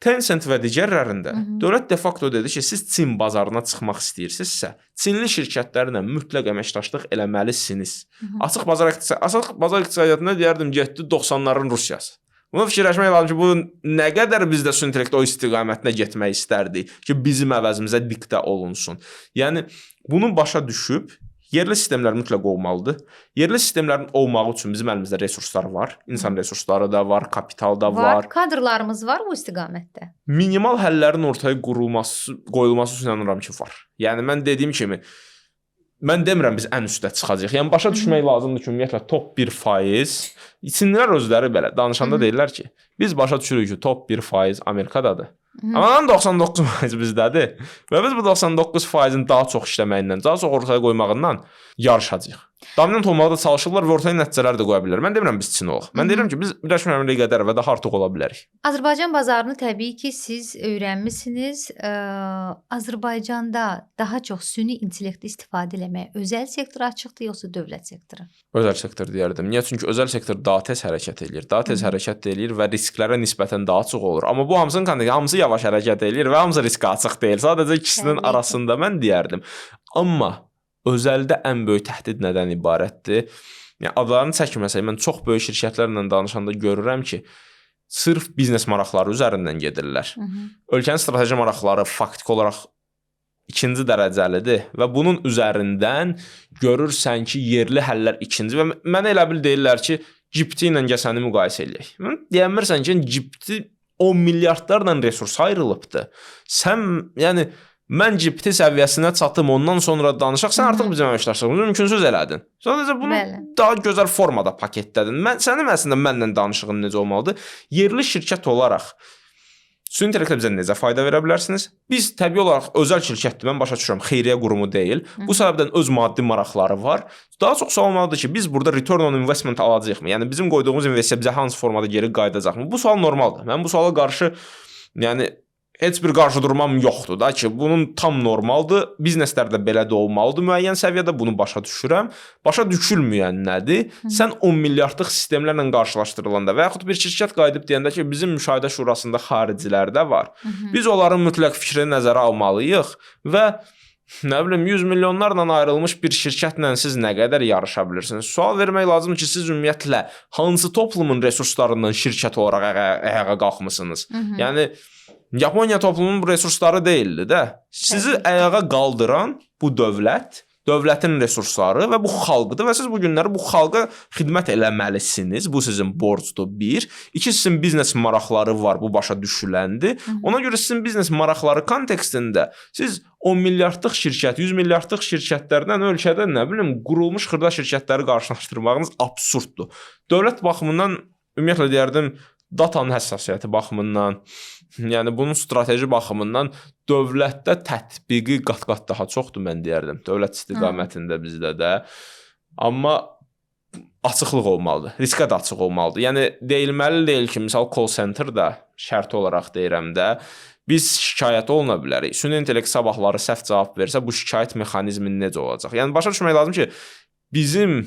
Tencent və digərlərində dövlət de facto dedi ki, siz Çin bazarına çıxmaq istəyirsinizsə, Çinli şirkətlərlə mütləq əməkdaşlıq eləməlisiniz. Açıq bazar iqtisadiyyatında deyərdim getdi 90'ların Rusiyası. Bunu fikirləşmək lazım ki, bu nə qədər biz də süni intellekt o istiqamətinə getmək istərdik ki, bizim əvəzimizə diktə olunsun. Yəni bunu başa düşüb yerli sistemlər mütləq olmalıdır. Yerli sistemlərin olmağı üçün bizim əlimizdə resurslar var. İnsan resursları da var, kapital da var. Kadrlarımız var bu istiqamətdə. Minimal həllərin ortaya qoyulması üçün inanıram ki, var. Yəni mən dediyim kimi mən demirəm biz ən üstə çıxacağıq. Yəni başa düşmək lazımdır ki, ümumiyyətlə top 1%, Çinlilər özləri belə danışanda deyirlər ki, biz başa düşürük ki, top 1% Amerikadadır. Amma 99% bizdədir. Və biz bu 99%-in daha çox işləməyindən, daha çox ortaya qoymağından yarışacağıq. Dominant olmağa da çalışırlar və ortaya nəticələr də qoya bilirlər. Mən demirəm biz Çin olaq. Mən deyirəm ki, biz Birləşmiş Ərəblər qədər və daha artıq ola bilərik. Azərbaycan bazarını təbii ki, siz öyrənmisiniz. Azərbaycanda daha çox süni intellekti istifadə etməyə özəl sektor açıqdır, yoxsa dövlət sektoru? Özəl sektor deyərdim. Niyə? Çünki özəl sektor daha tez hərəkət eləyir. Daha tez hərəkət eləyir və risklərə nisbətən daha çox olur. Amma bu hamısı yavaş hərəkət eləyir və hamısı riskə açıq deyil. Sadəcə ikisinin arasında mən deyərdim. Amma özəldə ən böyük təhdid nədən ibarətdir? Yəni adlarını çəkməsək, mən çox böyük şirkətlərlə danışanda görürəm ki, sırf biznes maraqları üzərindən gedirlər. Ölkənin strateji maraqları faktiki olaraq ikinci dərəcəlidir və bunun üzərindən görürsən ki, yerli həllər ikinci və mənə elə bil deyirlər ki, GPT ilə gəsəni müqayisə eləyək. Deyəmirsən ki, GPT 10 milyardlarla resurs ayrılıbdır. Sən, yəni mən GPT səviyyəsinə çatım, ondan sonra danışaq, sən artıq bizim əməkdaşlığımızı mümkünsüz elədin. Sadəcə bunu daha gözəl formada paketlədin. Sənin əslində mənlə danışığın necə olmalıdır? Yerli şirkət olaraq süni intellektlə bizə necə fayda verə bilərsiniz? Biz təbii olaraq özəl şirkətdir, mən başa düşürəm, xeyriyyə qurumu deyil. Bu səbəbdən öz maddi maraqları var. Daha çox sual olmalıdır ki, biz burada return on investment alacağıq mı? Yəni bizim qoyduğumuz investisiya bizə hansı formada geri qayıdacaq mı? Bu sual normaldır. Mən bu suala qarşı, yəni heç bir qarşı durmam yoxdur da ki, bunun tam normaldır. Bizneslərdə belə də olmalıdır. Müəyyən səviyyədə bunu başa düşürəm. Başa düşülməyən nədir? Sən 10 milyardlıq sistemlərlə qarşılaşdırılanda və yaxud bir şirkət qayıdıb deyəndə ki, bizim müşahidə şurasında xaricilər də var. Biz onların mütləq fikrini nəzərə almalıyıq və nə bilim 100 milyonlarla ayrılmış bir şirkətlə siz nə qədər yarışa bilirsiniz? Sual vermək lazımdır ki, siz ümumiyyətlə hansı toplumun resurslarından şirkət olaraq ayağa qalxmısınız? Yəni Yaponiya toplumunun resursları deyildi də. Sizi ayağa qaldıran bu dövlət, dövlətin resursları və bu xalqdır və siz bu günləri bu xalqa xidmət eləməlisiniz. Bu sizin borcdur, bir. İki, sizin biznes maraqları var, bu başa düşüləndir. Ona görə sizin biznes maraqları kontekstində siz 10 milyardlıq şirkət, 100 milyardlıq şirkətlərdən ölkədə nə bilim qurulmuş xırda şirkətləri qarşılaşdırmağınız absurddur. Dövlət baxımından ümumiyyətlə deyərdim, datanın həssasiyyəti baxımından, yəni bunun strateji baxımından dövlətdə tətbiqi qat-qat daha çoxdur, mən deyərdim. Dövlət istiqamətində bizdə də. Amma açıqlıq olmalıdır, riskə də açıq olmalıdır. Yəni deyilməli deyil ki, misal call center-da şərti olaraq deyirəm də, biz şikayət oluna bilərik. Süni intellekt sabahları səhv cavab versə, bu şikayət mexanizmi necə olacaq? Yəni başa düşmək lazım ki, bizim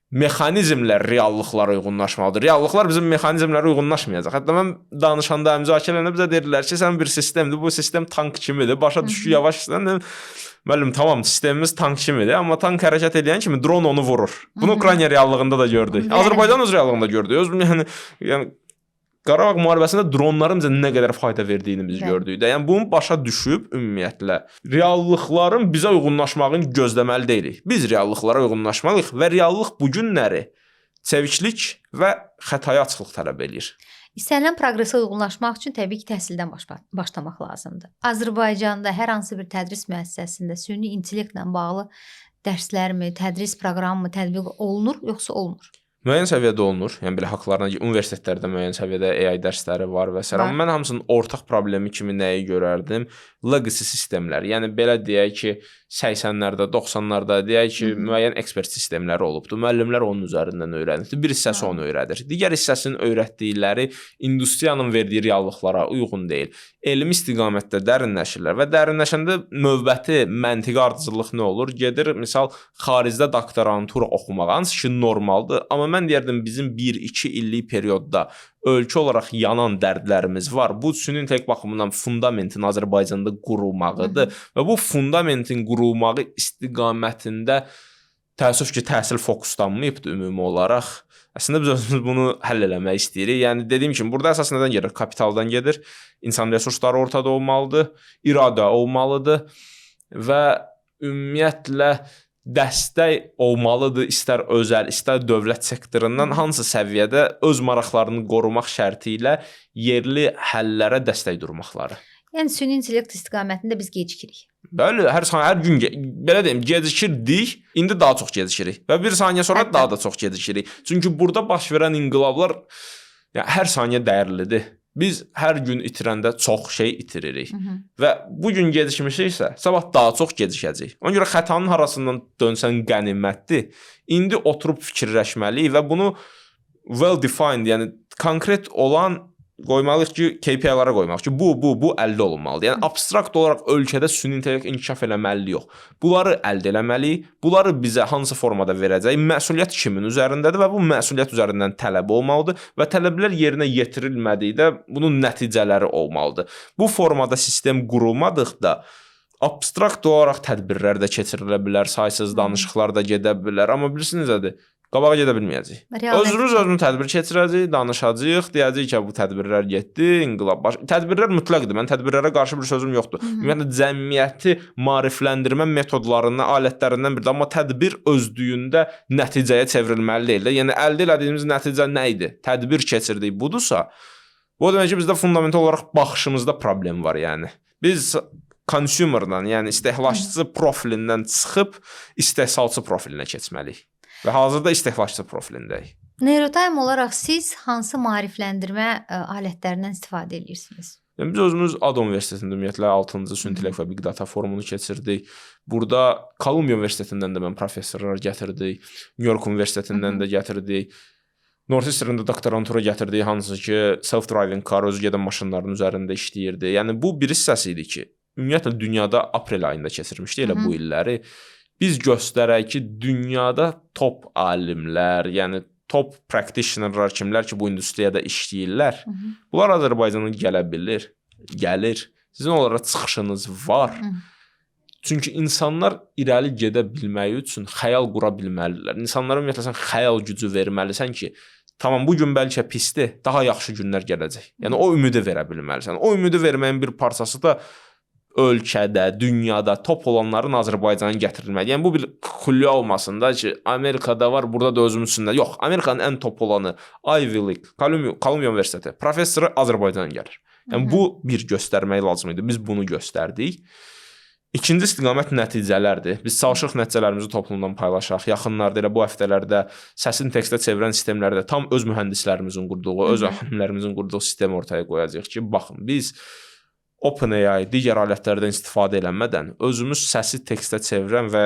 mexanizmlər reallıqlara uyğunlaşmalıdır. Reallıqlar bizim mexanizmlərə uyğunlaşmayacaq. Hətta mən danışanda, müzakirələrində bizə deyirlər ki, sən bir sistemdir, bu sistem tank kimidir. Başa düşük, yavaş işlən. Müəllim, tamam, sistemimiz tank kimidir, amma tank hərəkət edən kimi drone onu vurur. Bunu Ukrayna reallığında da gördük. Azərbaycan öz reallığında gördük. Yəni Qarabağ müharibəsində dronların bizə nə qədər fayda verdiyini biz gördük də. Yəni bunu başa düşüb ümumiyyətlə reallıqların bizə uyğunlaşmağını gözləməli deyilik. Biz reallıqlara uyğunlaşmalıyıq və reallıq bu günləri çeviklik və xətaya açıqlıq tələb eləyir. İstənilən proqresə uyğunlaşmaq üçün təbii ki, təhsildən başlamaq lazımdır. Azərbaycanda hər hansı bir tədris müəssisəsində süni intellektlə bağlı dərslərmi, tədris proqramı tətbiq olunur, yoxsa olmur? Müəyyən səviyyədə olunur. Yəni belə haqlarına universitetlərdə müəyyən səviyyədə AI dərsləri var və s. Amma mən hamısının ortaq problemi kimi nəyi görərdim? Legacy sistemlər. Yəni belə deyək ki, 80-lərdə, 90-larda deyək ki, müəyyən ekspert sistemləri olubdu. Müəllimlər onun üzərindən öyrənirdi. Bir hissəsi onu öyrədir. Digər hissəsinin öyrətdikləri industriyanın verdiyi reallıqlara uyğun deyil. Elmi istiqamətdə dərinləşirlər və dərinləşəndə növbəti məntiqi ardıcıllıq nə olur? Gedir, misal, xaricdə doktorantura oxumaq, hansı ki, normaldır. Amma mən deyərdim, bizim 1-2 illik periodda ölkə olaraq yanan dərdlərimiz var. Bu süni intellekt baxımından fundamentin Azərbaycanda qurulmağıdır və bu fundamentin qurulmağı istiqamətində təəssüf ki, təhsil fokuslanmayıbdır ümumi olaraq. Əslində biz özümüz bunu həll eləmək istəyirik. Yəni dediyim kimi, burada əsas nədən gedir? Kapitaldan gedir. İnsan resursları ortada olmalıdır, iradə olmalıdır və ümumiyyətlə dəstək olmalıdır, istər özəl, istər dövlət sektorundan hansı səviyyədə öz maraqlarını qorumaq şərti ilə yerli həllərə dəstək durmaqları. Yəni süni intellekt istiqamətində biz gecikirik. Bəli, hər gün belə deyim, gecikirdik, indi daha çox gecikirik və bir saniyə sonra daha da çox gecikirik. Çünki burada baş verən inqilablar hər saniyə dəyərlidir. Biz hər gün itirəndə çox şey itiririk və bu gün gecikmişiksə, sabah daha çox gecikəcəyik. Ona görə xətanın harasından dönsən qənimətdir. İndi oturub fikirləşməliyik və bunu well defined, yəni konkret olan qoymalıyıq ki, KPI-lara qoymalıyıq ki, bu əldə olunmalıdır. Yəni abstrakt olaraq ölkədə süni intellekt inkişaf eləməli yox. Bunları əldə eləməliyik. Bunları bizə hansı formada verəcək? Məsuliyyət kimin üzərindədir və bu məsuliyyət üzərindən tələb olmalıdır və tələblər yerinə yetirilmədikdə bunun nəticələri olmalıdır. Bu formada sistem qurulmadıqda abstrakt olaraq tədbirlər də keçirilə bilər, saysız danışıqlar da gedə bilər, amma bilirsiniz nədir? Qabağa gedə bilməyəcəyik. Özümüz tədbir keçirəcəyik, danışacağıq, deyəcəyik ki, bu tədbirlər getdi, inqilab baş. Tədbirlər mütləqdir. Mən tədbirlərə qarşı bir sözüm yoxdur. Ümumiyyətlə cəmiyyəti maarifləndirmə metodlarından, alətlərindən biridir, amma tədbir özlüyündə nəticəyə çevrilməli deyil də. Yəni əldə etdiyimiz nəticə nə idi? Tədbir keçirdik. Budursa, bu demək ki, bizdə fundamental olaraq baxışımızda problem var, yəni. Biz consumerdan, yəni istehlakçı profilindən çıxıb istehsalçı profilinə keçməliyik. Və hazırda istehlakçı profilindəyik. Neurotime olaraq siz hansı maarifləndirmə alətlərindən istifadə edirsiniz? Yəni biz özümüz ADO Universitetində ümumiyyətlə 6-cı süni intellekt və big data forumunu keçirdik. Burada Kolumbiya Universitetindən də mən professorlar gətirdik. New York Universitetindən də gətirdik. Northeastern-da doktorantura gətirdik, hansı ki, self-driving car, özü gedən maşınların üzərində işləyirdi. Yəni bu bir hissəsi idi ki, ümumiyyətlə dünyada aprel ayında keçirmişdik elə bu illəri. Biz göstərək ki, dünyada top alimlər, yəni top practitionerlar kimlər ki, bu industriyada işləyirlər, bunlar Azərbaycana gələ bilir, gəlir. Sizin onlara çıxışınız var. Çünki insanlar irəli gedə bilməyi üçün xəyal qura bilməlidirlər. İnsanlara ümumiyyətlə sən xəyal gücü verməlisən ki, tamam, bu gün bəlkə pisdir, daha yaxşı günlər gələcək. Yəni o ümidi verə bilməlisən. O ümidi verməyin bir parçası da ölkədə, dünyada top olanların Azərbaycana gətirilməli. Yəni bu bir xülya olmasın da ki, Amerikada var, burada da özümüz üçün də. Yox, Amerikanın ən top olanı Ivy League, Kolumbiya Universiteti professoru Azərbaycana gəlir. Yəni bu bir göstərmək lazım idi. Biz bunu göstərdik. İkinci istiqamət nəticələrdir. Biz çalışırıq nəticələrimizi toplumdan paylaşaq. Yaxınlarda elə bu həftələrdə səsin tekstə çevirən sistemlərdə tam öz mühəndislərimizin qurduğu, öz alimlərimizin qurduğu sistemi ortaya qoyacağıq ki, baxın, biz OpenAI, digər alətlərdən istifadə eləmədən özümüz səsi tekstə çevirən və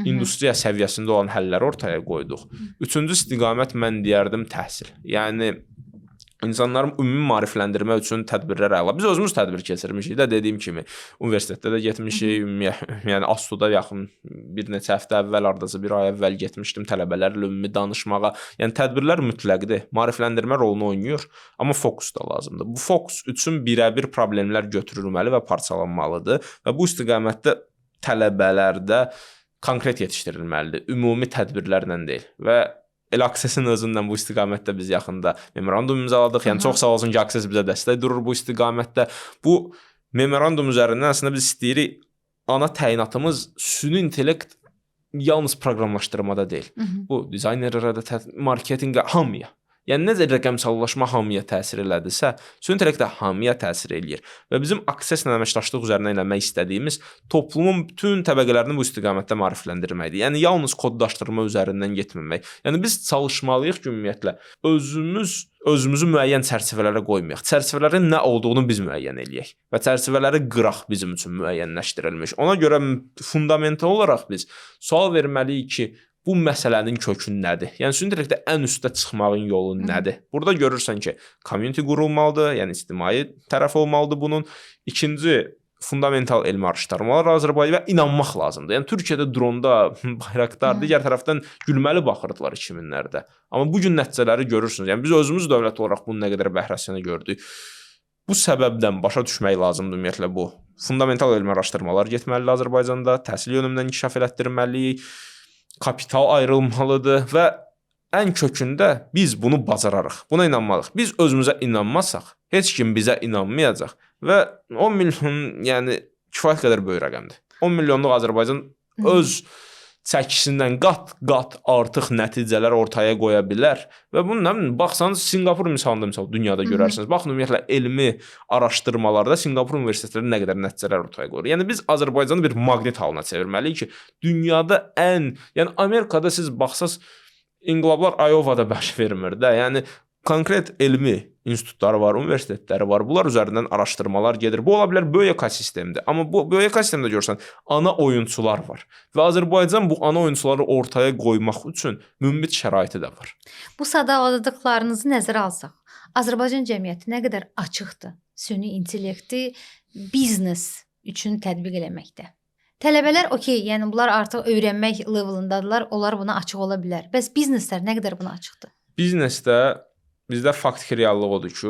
industriya səviyyəsində olan həlləri ortaya qoyduq. Üçüncü istiqamət mən deyərdim təhsil. Yəni İnsanların ümumi maarifləndirmə üçün tədbirlər əla. Biz özümüz tədbir keçirmişik də, dediyim kimi. Universitetdə də getmişik, yəni ASTU-da yaxın bir neçə həftə əvvəl, ardası bir ay əvvəl getmişdim tələbələrlə ümumi danışmağa. Yəni tədbirlər mütləqdir. Maarifləndirmə rolunu oynayır, amma fokus da lazımdır. Bu fokus üçün birəbir problemlər götürülməli və parçalanmalıdır və bu istiqamətdə tələbələrdə konkret yetişdirilməlidir. Ümumi tədbirlərlə deyil və elə Access-in özündən bu istiqamətdə biz yaxında memorandum imzaladıq. Yəni çox sağ olsun ki, Access bizə dəstək durur bu istiqamətdə. Bu memorandum üzərindən əslində biz istəyirik, ana təyinatımız süni intellekt yalnız proqramlaşdırmada deyil. Bu dizaynerlərə də, marketinqə, hamıya. Yəni necə rəqəmsallaşma hamıya təsir elədisə, süni intellekt də hamıya təsir eləyir. Və bizim Access-lə əməkdaşlıq üzərindən eləmək istədiyimiz toplumun bütün təbəqələrini bu istiqamətdə maarifləndirməkdir. Yəni yalnız koddaşdırma üzərindən getməmək. Yəni biz çalışmalıyıq ki, ümumiyyətlə özümüzü müəyyən çərçivələrə qoymayaq. Çərçivələrin nə olduğunu biz müəyyən eləyək və çərçivələri qıraq bizim üçün müəyyənləşdirilmiş. Ona görə fundamental olaraq biz sual verməliyik ki, bu məsələnin kökü nədir? Yəni süni intellektdə ən üstə çıxmağın yolu nədir? Burada görürsən ki, community qurulmalıdır, yəni ictimai tərəf olmalıdır bunun. İkinci, fundamental elmi araşdırmalar Azərbaycanda və inanmaq lazımdır. Yəni Türkiyədə dronda, Bayraktar, digər tərəfdən gülməli baxırdılar 2000-lərdə. Amma bu gün nəticələri görürsünüz. Yəni biz özümüz dövlət olaraq bunun nə qədər bəhrəsini gördük. Bu səbəbdən başa düşmək lazımdır ümumiyyətlə bu. Fundamental elmi araşdırmalar getməlidir Azərbaycanda, təhsil yönümündən inkişaf elətdirməliyik. Kapital ayrılmalıdır və ən kökündə biz bunu bacararıq. Buna inanmalıyıq. Biz özümüzə inanmasaq, heç kim bizə inanmayacaq və 10 milyon, yəni kifayət qədər böyük rəqəmdir. 10 milyonluq Azərbaycan öz çəkisindən qat-qat artıq nəticələr ortaya qoya bilər və bunun baxsanız Sinqapur misalında dünyada görərsiniz. Baxın ümumiyyətlə elmi araşdırmalarda Sinqapur universitetləri nə qədər nəticələr ortaya qoyur. Yəni biz Azərbaycanı bir maqnit halına çevirməliyik ki, dünyada yəni Amerikada siz baxsaz inqilablar Iowa'da baş vermir də. Yəni konkret elmi institutları var, universitetləri var. Bunlar üzərindən araşdırmalar gedir. Bu ola bilər böyük ekosistemdir. Amma bu böyük ekosistemdə görürsən, ana oyunçular var. Və Azərbaycan bu ana oyunçuları ortaya qoymaq üçün münbit şəraiti də var. Bu sadaladıqlarınızı nəzərə alsaq, Azərbaycan cəmiyyəti nə qədər açıqdır süni intellekti biznes üçün tətbiq eləməkdə. Tələbələr okey, yəni bunlar artıq öyrənmək levelindadırlar, onlar buna açıq ola bilər. Bəs bizneslər nə qədər buna açıqdır? Biznesdə bizdə faktiki reallıq odur ki,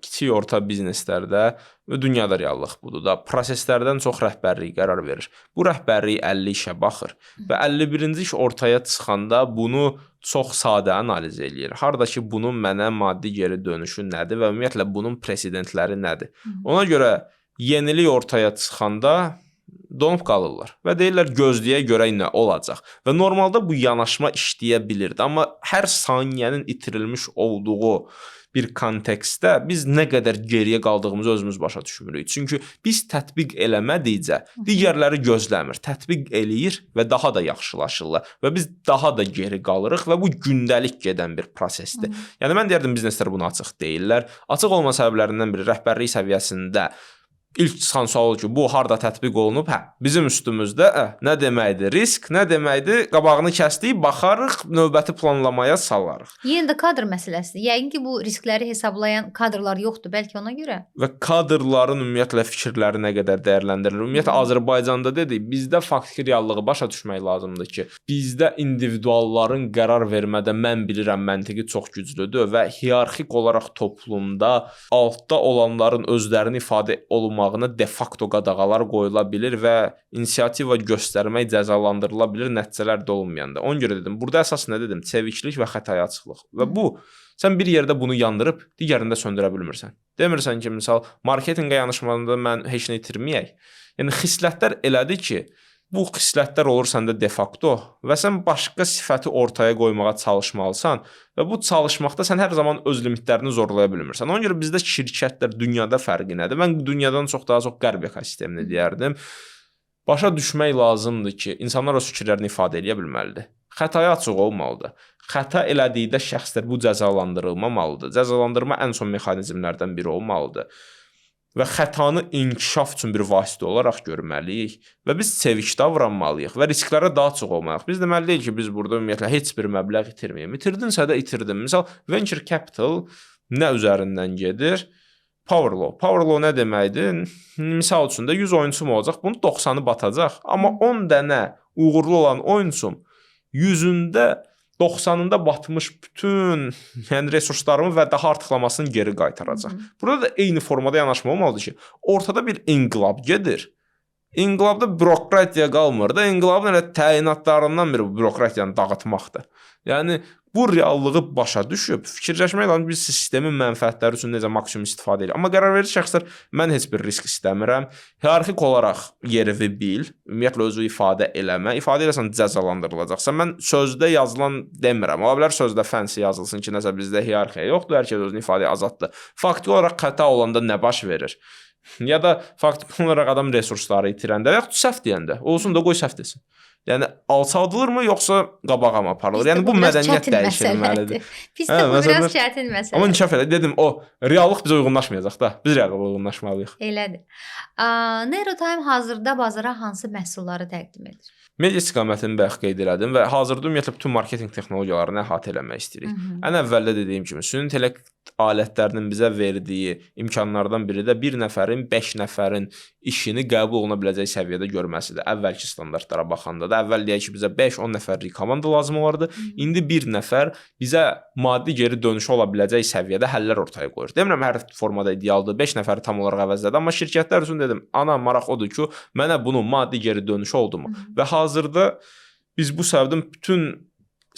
kiçik orta bizneslərdə və dünyada reallıq budur da, proseslərdən çox rəhbərlik qərar verir. Bu rəhbərlik 50 işə baxır və 51-ci iş ortaya çıxanda bunu çox sadə analiz eləyir. Harda ki, bunun mənə maddi geri dönüşü nədir və ümumiyyətlə bunun presedentləri nədir? Ona görə yenilik ortaya çıxanda donub qalırlar və deyirlər gözləyə görə nə olacaq. Və normalda bu yanaşma işləyə bilirdi, amma hər saniyənin itirilmiş olduğu bir kontekstdə biz nə qədər geriyə qaldığımızı özümüz başa düşmürük. Çünki biz tətbiq eləmədikcə digərləri gözləmir, tətbiq eləyir və daha da yaxşılaşırlar və biz daha da geri qalırıq və bu gündəlik gedən bir prosesdir. Yəni mən deyərdim bizneslər buna açıq deyirlər. Açıq olma səbəblərindən biri rəhbərlik səviyyəsində İlk çıxan sual ki, bu harda tətbiq olunub? Bizim üstümüzdə nə deməkdir? Risk, nə deməkdir? Qabağını kəsdik, baxarıq, növbəti planlamaya salarıq. Yenə də kadr məsələsidir. Yəqin ki, bu riskləri hesablayan kadrlar yoxdur, bəlkə ona görə. Və kadrların ümumiyyətlə fikirləri nə qədər dəyərləndirilir? Ümumiyyətlə Azərbaycanda dedik, bizdə faktiki reallığı başa düşmək lazımdır ki, bizdə individualların qərar vermədə mən bilirəm məntiqi çox güclüdür və hiyerarxik olaraq toplumda altda olanların özlərini ifadə olunmağına de facto qadağalar qoyula bilir və inisiativa göstərmək cəzalandırıla bilir nəticələr də olmayanda. Ona görə dedim, burada əsas nə dedim? Çeviklik və xətaya açıqlıq. Və bu, sən bir yerdə bunu yandırıb, digərində söndürə bilmirsən. Demirsən ki, misal, marketinqə yanaşmanda mən heç nə itirməyək. Yəni, xislətlər elədir ki, bu xislətlər olur səndə de facto və sən başqa sifəti ortaya qoymağa çalışmalısan və bu çalışmaqda sən hər zaman öz limitlərini zorlaya bilmirsən. Ona görə bizdə şirkətlər dünyada fərqi nədir? Mən dünyadan daha çox qərb ekosistemini deyərdim. Başa düşmək lazımdır ki, insanlar öz fikirlərini ifadə edə bilməlidir. Xətaya açıq olmalıdır. Xəta elədikdə şəxslər bu cəzalandırılmamalıdır. Cəzalandırma ən son mexanizmlərdən biri olmalıdır. Və xətanı inkişaf üçün bir vasitə olaraq görməliyik və biz çevik davranmalıyıq və risklərə daha çox olmalıyıq. Biz deməliyik ki, biz burada ümumiyyətlə heç bir məbləğ itirməyək. İtirdinsə də itirdin. Misal, venture capital nə üzərindən gedir? Power law. Power law nə deməkdir? Misal üçün də 100 oyuncum olacaq, bunun 90-ı batacaq. Amma 10 dənə uğurlu olan oyuncum 100-ündə 90-ında batmış bütün resurslarımı və daha artıqlamasını geri qaytaracaq. Burada da eyni formada yanaşma olmalıdır ki, ortada bir inqilab gedir. İnqilabda bürokratiya qalmır da, inqilabın elə təyinatlarından biri bürokratiyanı dağıtmaqdır. Yəni, bu reallığı başa düşüb, fikirləşmək lazım biz sistemin mənfəətləri üçün necə maksimum istifadə edir. Amma qərarverici şəxslər, mən heç bir risk istəmirəm. Hiyerarxik olaraq yerini bil, ümumiyyətlə özü ifadə eləmə. İfadə eləsən cəzalandırılacaqsan. Mən sözdə yazılan demirəm. Ola bilər sözdə fancy yazılsın ki, nəsə bizdə hiyerarxiya yoxdur, hər kəs özünü ifadəyə azaddır. Faktiki olaraq xəta olanda nə baş verir? Ya da faktiki olaraq adam resursları itirəndə və yaxud səhv deyəndə, olsun da qoy səhv desin. Yəni alçaldılırmı yoxsa qabağa mı aparılır? Yəni bu mədəniyyət dəyişilməlidir. Bizdə bu biraz çətin məsələdir. Amma inkişaf elə dedim, o reallıq bizə uyğunlaşmayacaq da. Biz reallıq uyğunlaşmalıyıq. Elədir. Neurotime hazırda bazara hansı məhsulları təqdim edir? Media istiqamətini bayaq qeyd elədim və hazırda ümumiyyətlə bütün marketinq texnologiyalarını əhatə eləmək istəyirik. Ən əvvəldə dediyim kimi, süni intellekt alətlərinin bizə verdiyi imkanlardan biri də bir nəfərin 5 nəfərin işini qəbul oluna biləcək səviyyədə görməsidir. Əvvəlki standartlara baxanda da əvvəl deyək ki, bizə 5-10 nəfərlik komanda lazım olardı. İndi bir nəfər bizə maddi geri dönüşü ola biləcək səviyyədə həllər ortaya qoyur. Demirəm hər formada idealdır, 5 nəfəri tam olaraq əvəzlədi, amma şirkətlər üçün dedim, ana maraq odur ki, mənə bunun maddi geri dönüşü oldu mu? Və hazırda biz bu səbəbdən bütün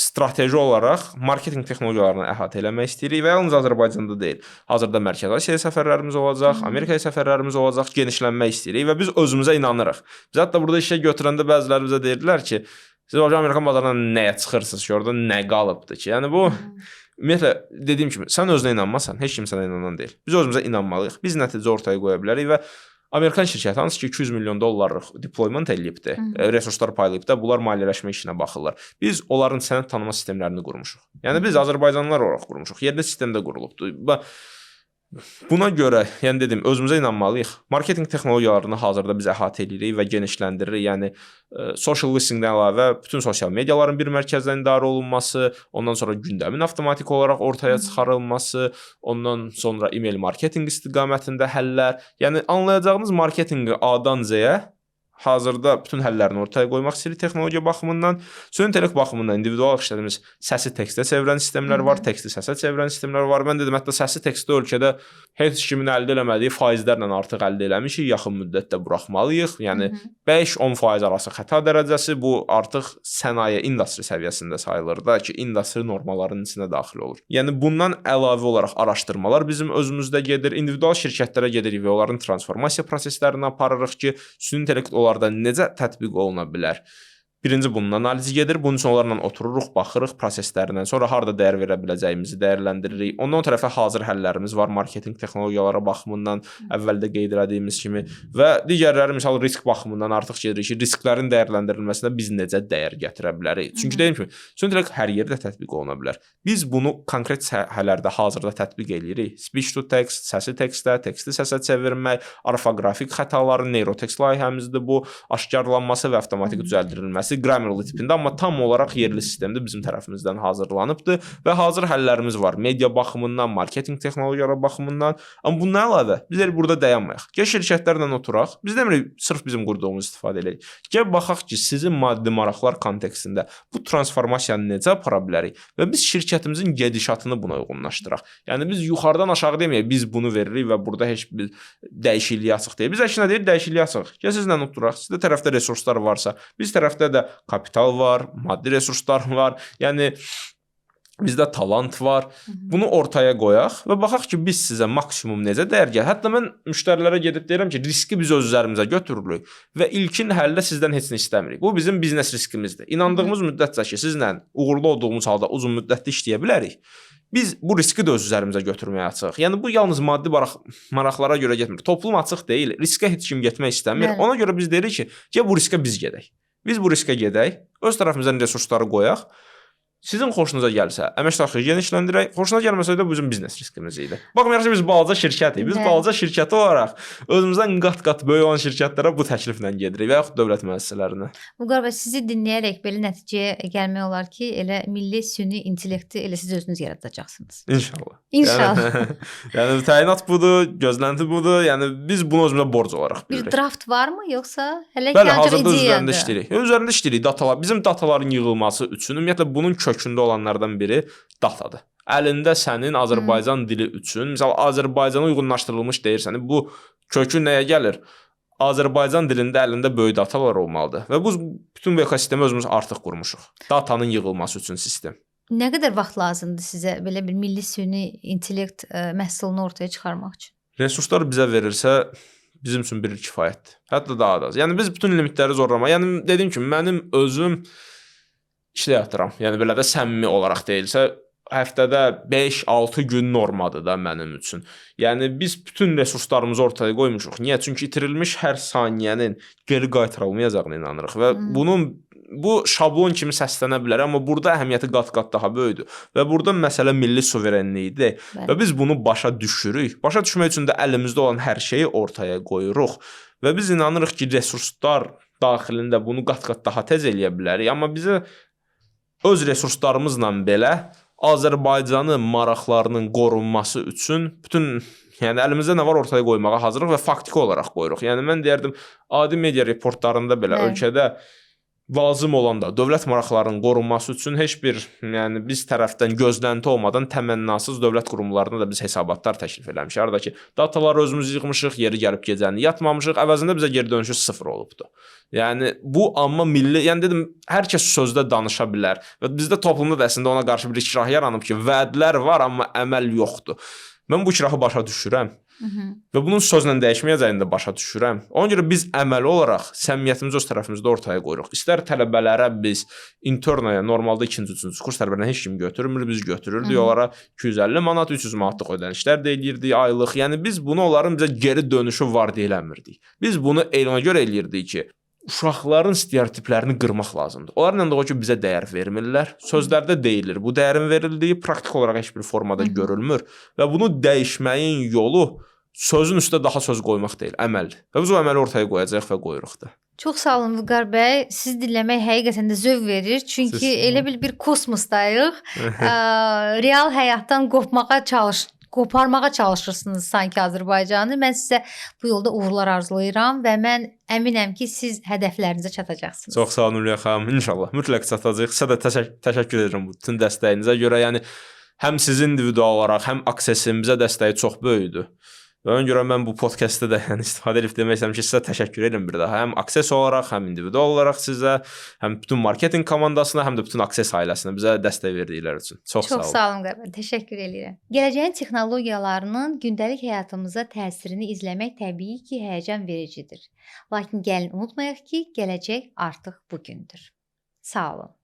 strateji olaraq marketinq texnologiyalarını əhatə eləmək istəyirik və yalnız Azərbaycanda deyil. Hazırda Mərkəzi Asiyaya səfərlərimiz olacaq, Amerikaya səfərlərimiz olacaq, genişlənmək istəyirik və biz özümüzə inanırıq. Biz hətta burada işə götürəndə bəziləri bizə deyirdilər ki, siz Amerikan bazarından nəyə çıxırsınız ki, orada nə qalıbdır ki? Yəni bu ümumiyyətlə dediyim kimi, sən özünə inanmasan, heç kim sənə inanan deyil. Biz özümüzə inanmalıyıq. Biz nəticə ortaya qoya bilərik və Amerikan şirkəti hansı ki 200 milyon dollarlıq deployment eləyibdir, resurslar paylayıbdır, bunlar maliyyələşmə işinə baxırlar. Biz onların sənəd tanıma sistemlərini qurmuşuq. Yəni biz Azərbaycanlılar olaraq qurmuşuq. Yerli sistemdə qurulubdur. Buna görə, yəni dedim, özümüzə inanmalıyıq. Marketinq texnologiyalarını hazırda biz əhatə edirik və genişləndiririk. Yəni social listingdən əlavə bütün sosial mediaların bir mərkəzdən idarə olunması, ondan sonra gündəmin avtomatik olaraq ortaya çıxarılması, ondan sonra email marketinq istiqamətində həllər. Yəni anlayacağınız marketinqi A-dan Z-yə hazırda bütün həllərini ortaya qoymaq istəyirik texnologiya baxımından. Süni intellekt baxımından individual işlədiyimiz səsi tekstə çevirən sistemlər var, teksti səsə çevirən sistemlər var. Mən dedim, hətta səsi tekstdə ölkədə heç kimin əldə eləmədiyi faizlərlə artıq əldə eləmişik, yaxın müddətdə buraxmalıyıq. Yəni 5-10% arası xəta dərəcəsi bu artıq sənaye, industri səviyyəsində sayılır da ki, industri normalarının içinə daxil olur. Yəni bundan əlavə olaraq araşdırmalar bizim özümüzdə gedir, individual şirkətlərə gedirik və onların transformasiya proseslərini aparırıq ki, süni intellekt onlarda necə tətbiq oluna bilər. Birinci bunun analizi gedir. Bunun üçün onlarla otururuq, baxırıq proseslərindən. Sonra harda dəyər verə biləcəyimizi dəyərləndiririk. Ondan tərəfə hazır həllərimiz var marketinq texnologiyaları baxımından, əvvəldə qeyd etdiyimiz kimi və digərləri misal risk baxımından artıq gedirik ki, risklərin dəyərləndirilməsində biz necə dəyər gətirə bilərik. Çünki deyim ki, süni intellekt hər yerdə tətbiq oluna bilər. Biz bunu konkret sahələrdə hazırda tətbiq edirik. Speech to text, səsi tekstə, teksti səsə çevirmək, orfoqrafik xətaların neurotext layihəmizdir bu, aşkarlanması və avtomatik düzəldirilməsi Grammarly tipində, amma tam olaraq yerli sistemdə bizim tərəfimizdən hazırlanıbdır və hazır həllərimiz var. Media baxımından, marketinq texnologiyaları baxımından. Amma bundan əlavə biz elə burada dayanmayaq. Gəl şirkətlərlə oturaq. Biz demirik sırf bizim qurduğumuz istifadə edək. Gəl baxaq ki, sizin maddi maraqlar kontekstində bu transformasiyanı necə apara bilərik və biz şirkətimizin gedişatını buna uyğunlaşdıraq. Yəni biz yuxarıdan aşağı deməyək, biz bunu veririk və burada heç bir dəyişikliyə açıq deyil. Biz əksinə deyir, dəyişikliyə açıq. Gəl sizlə oturaq. Sizdə tərəfdə resurslar varsa, biz tərəfdə də kapital var, maddi resurslar var. Yəni bizdə talant var. Bunu ortaya qoyaq və baxaq ki, biz sizə maksimum necə dəyər gəlir. Hətta mən müştərilərə gedib deyirəm ki, riski biz öz üzərimizə götürürük və ilkin həldə sizdən heç nə istəmirik. Bu bizim biznes riskimizdir. İnandığımız müddətcə ki, sizlə uğurlu olduğumuz halda uzun müddətli işləyə bilərik. Biz bu riski də öz üzərimizə götürməyə açıq. Yəni bu yalnız maddi maraqlara görə getmir. Toplum açıq deyil. Riskə heç kim getmək istəmir. Ona görə biz deyirik ki, gəl bu riskə biz gedək. Biz bu riskə gedək, öz tərəfimizdən resursları qoyaq. Sizin xoşunuza gəlsə, əməkdaşlığı genişləndirək, xoşuna gəlməsə də bu bizim biznes riskimiz idi. Baxmayaraq ki, biz balaca şirkətik. Biz balaca şirkət olaraq özümüzdən qat-qat böyük olan şirkətlərə bu təkliflə gedirik və yaxud dövlət müəssisələrinə. Vüqar bəy, sizi dinləyərək belə nəticəyə gəlmək olar ki, elə milli süni intellekti elə siz özünüz yaradacaqsınız. İnşallah. İnşallah. Yəni təyinat budur, gözlənti budur. Yəni biz bunu özümüzə borc olaraq bilirik. Bir draft varmı yoxsa hələ ki ancaq ideyadır? Üzərində işləyirik. Üzərində işləyirik datalar. Bizim dataların yığılması üçün ümumiyyətlə bunun kökündə olanlardan biri datadır. Əlində sənin Azərbaycan dili üçün, məsəl Azərbaycana uyğunlaşdırılmış deyirsən, bu kökü nəyə gəlir? Azərbaycan dilində əlində böyük datalar olmalıdır və bu bütün bu ekosistemi özümüz artıq qurmuşuq. Datanın yığılması üçün sistem. Nə qədər vaxt lazımdır sizə belə bir milli süni intellekt məhsulunu ortaya çıxarmaq üçün? Resurslar bizə verirsə bizim üçün bir kifayətdir. Hətta daha da az. Yəni biz bütün limitləri zorlama. Yəni dediyim kimi mənim özüm işlə yatıram. Yəni belə də səmimi olaraq deyilsə, həftədə 5-6 gün normadır da mənim üçün. Yəni biz bütün resurslarımızı ortaya qoymuşuq. Niyə? Çünki itirilmiş hər saniyənin geri qaytarılmayacağına inanırıq və bu şablon kimi səslənə bilər, amma burada əhəmiyyəti qat-qat daha böyükdür. Və burada məsələ milli suverenlikdir və biz bunu başa düşürük. Başa düşmək üçün də əlimizdə olan hər şeyi ortaya qoyuruq və biz inanırıq ki, resurslar daxilində bunu qat-qat daha tez eləyə bilərik, amma bizə öz resurslarımızla belə Azərbaycanın maraqlarının qorunması üçün bütün əlimizdə nə var ortaya qoymağa hazırıq və faktiki olaraq qoyuruq. Yəni mən deyərdim, adi media reportlarında belə ölkədə lazım olan da dövlət maraqlarının qorunması üçün heç bir, yəni biz tərəfdən gözlənti olmadan təmənnasız dövlət qurumlarına da biz hesabatlar təklif eləmişik. Aradakı dataları özümüz yığmışıq, yeri gəlib gecəni yatmamışıq, əvəzində bizə geri dönüşü 0 olubdu. Yəni bu amma milli, yəni dedim, hər kəs sözdə danışa bilər və bizdə toplumda da əslində ona qarşı bir ikrah yaranıb ki, vədlər var, amma əməl yoxdur. Mən bu ikrahı başa düşürəm. Və bunun sözlə dəyişməyəcəyini də başa düşürəm. Ona görə biz əməli olaraq səmimiyyətimizi öz tərəfimizdə ortaya qoyuruq. İstər tələbələrə biz internaya normalda 2-3 kurs tələbələrinə heç kim götürmür, biz götürürdük. Onlara 250 manat, 300 manatlıq ödənişlər də eləyirdik aylıq. Yəni biz bunu onların bizə geri dönüşü var deyiləmirdik. Biz bunu ona görə eləyirdik ki, uşaqların stereotiplərini qırmaq lazımdır. Onlarla da o ki, bizə dəyər vermirlər. Sözlərdə deyilir. Bu dəyərin verildiyi praktik olaraq heç bir formada görülmür və bunu dəyişməyin yolu sözün üstə daha söz qoymaq deyil, əməldir. Və biz o əməli ortaya qoyacaq və qoyuruq da. Çox sağ olun Vüqar bəy. Siz dinləmək həqiqətən də zövq verir. Çünki elə bir kosmosdayıq. Real həyatdan qopmağa qoparmağa çalışırsınız sanki Azərbaycanı. Mən sizə bu yolda uğurlar arzulayıram və mən əminəm ki, siz hədəflərinizə çatacaqsınız. Çox sağ olun Nuriyə xanım. İnşallah mütləq çatacağıq. Sizə də təşəkkür edirəm bu bütün dəstəyinizə görə. Yəni həm sizin individual olaraq, həm Access-in bizə dəstəyi çox böyükdür. Və ona görə mən bu podkastda da yəni istifadə edib demək istəyirəm ki, sizə təşəkkür edirəm bir daha. Həm Access olaraq, həm individual olaraq sizə, həm bütün marketinq komandasına, həm də bütün Access ailəsinə bizə dəstək verdikləri üçün. Çox sağ olun. Çox sağ olun Qəbər. Təşəkkür edirəm. Gələcəyin texnologiyalarının gündəlik həyatımıza təsirini izləmək təbii ki, həyəcan vericidir. Lakin gəlin unutmayaq ki, gələcək artıq bu gündür. Sağ olun.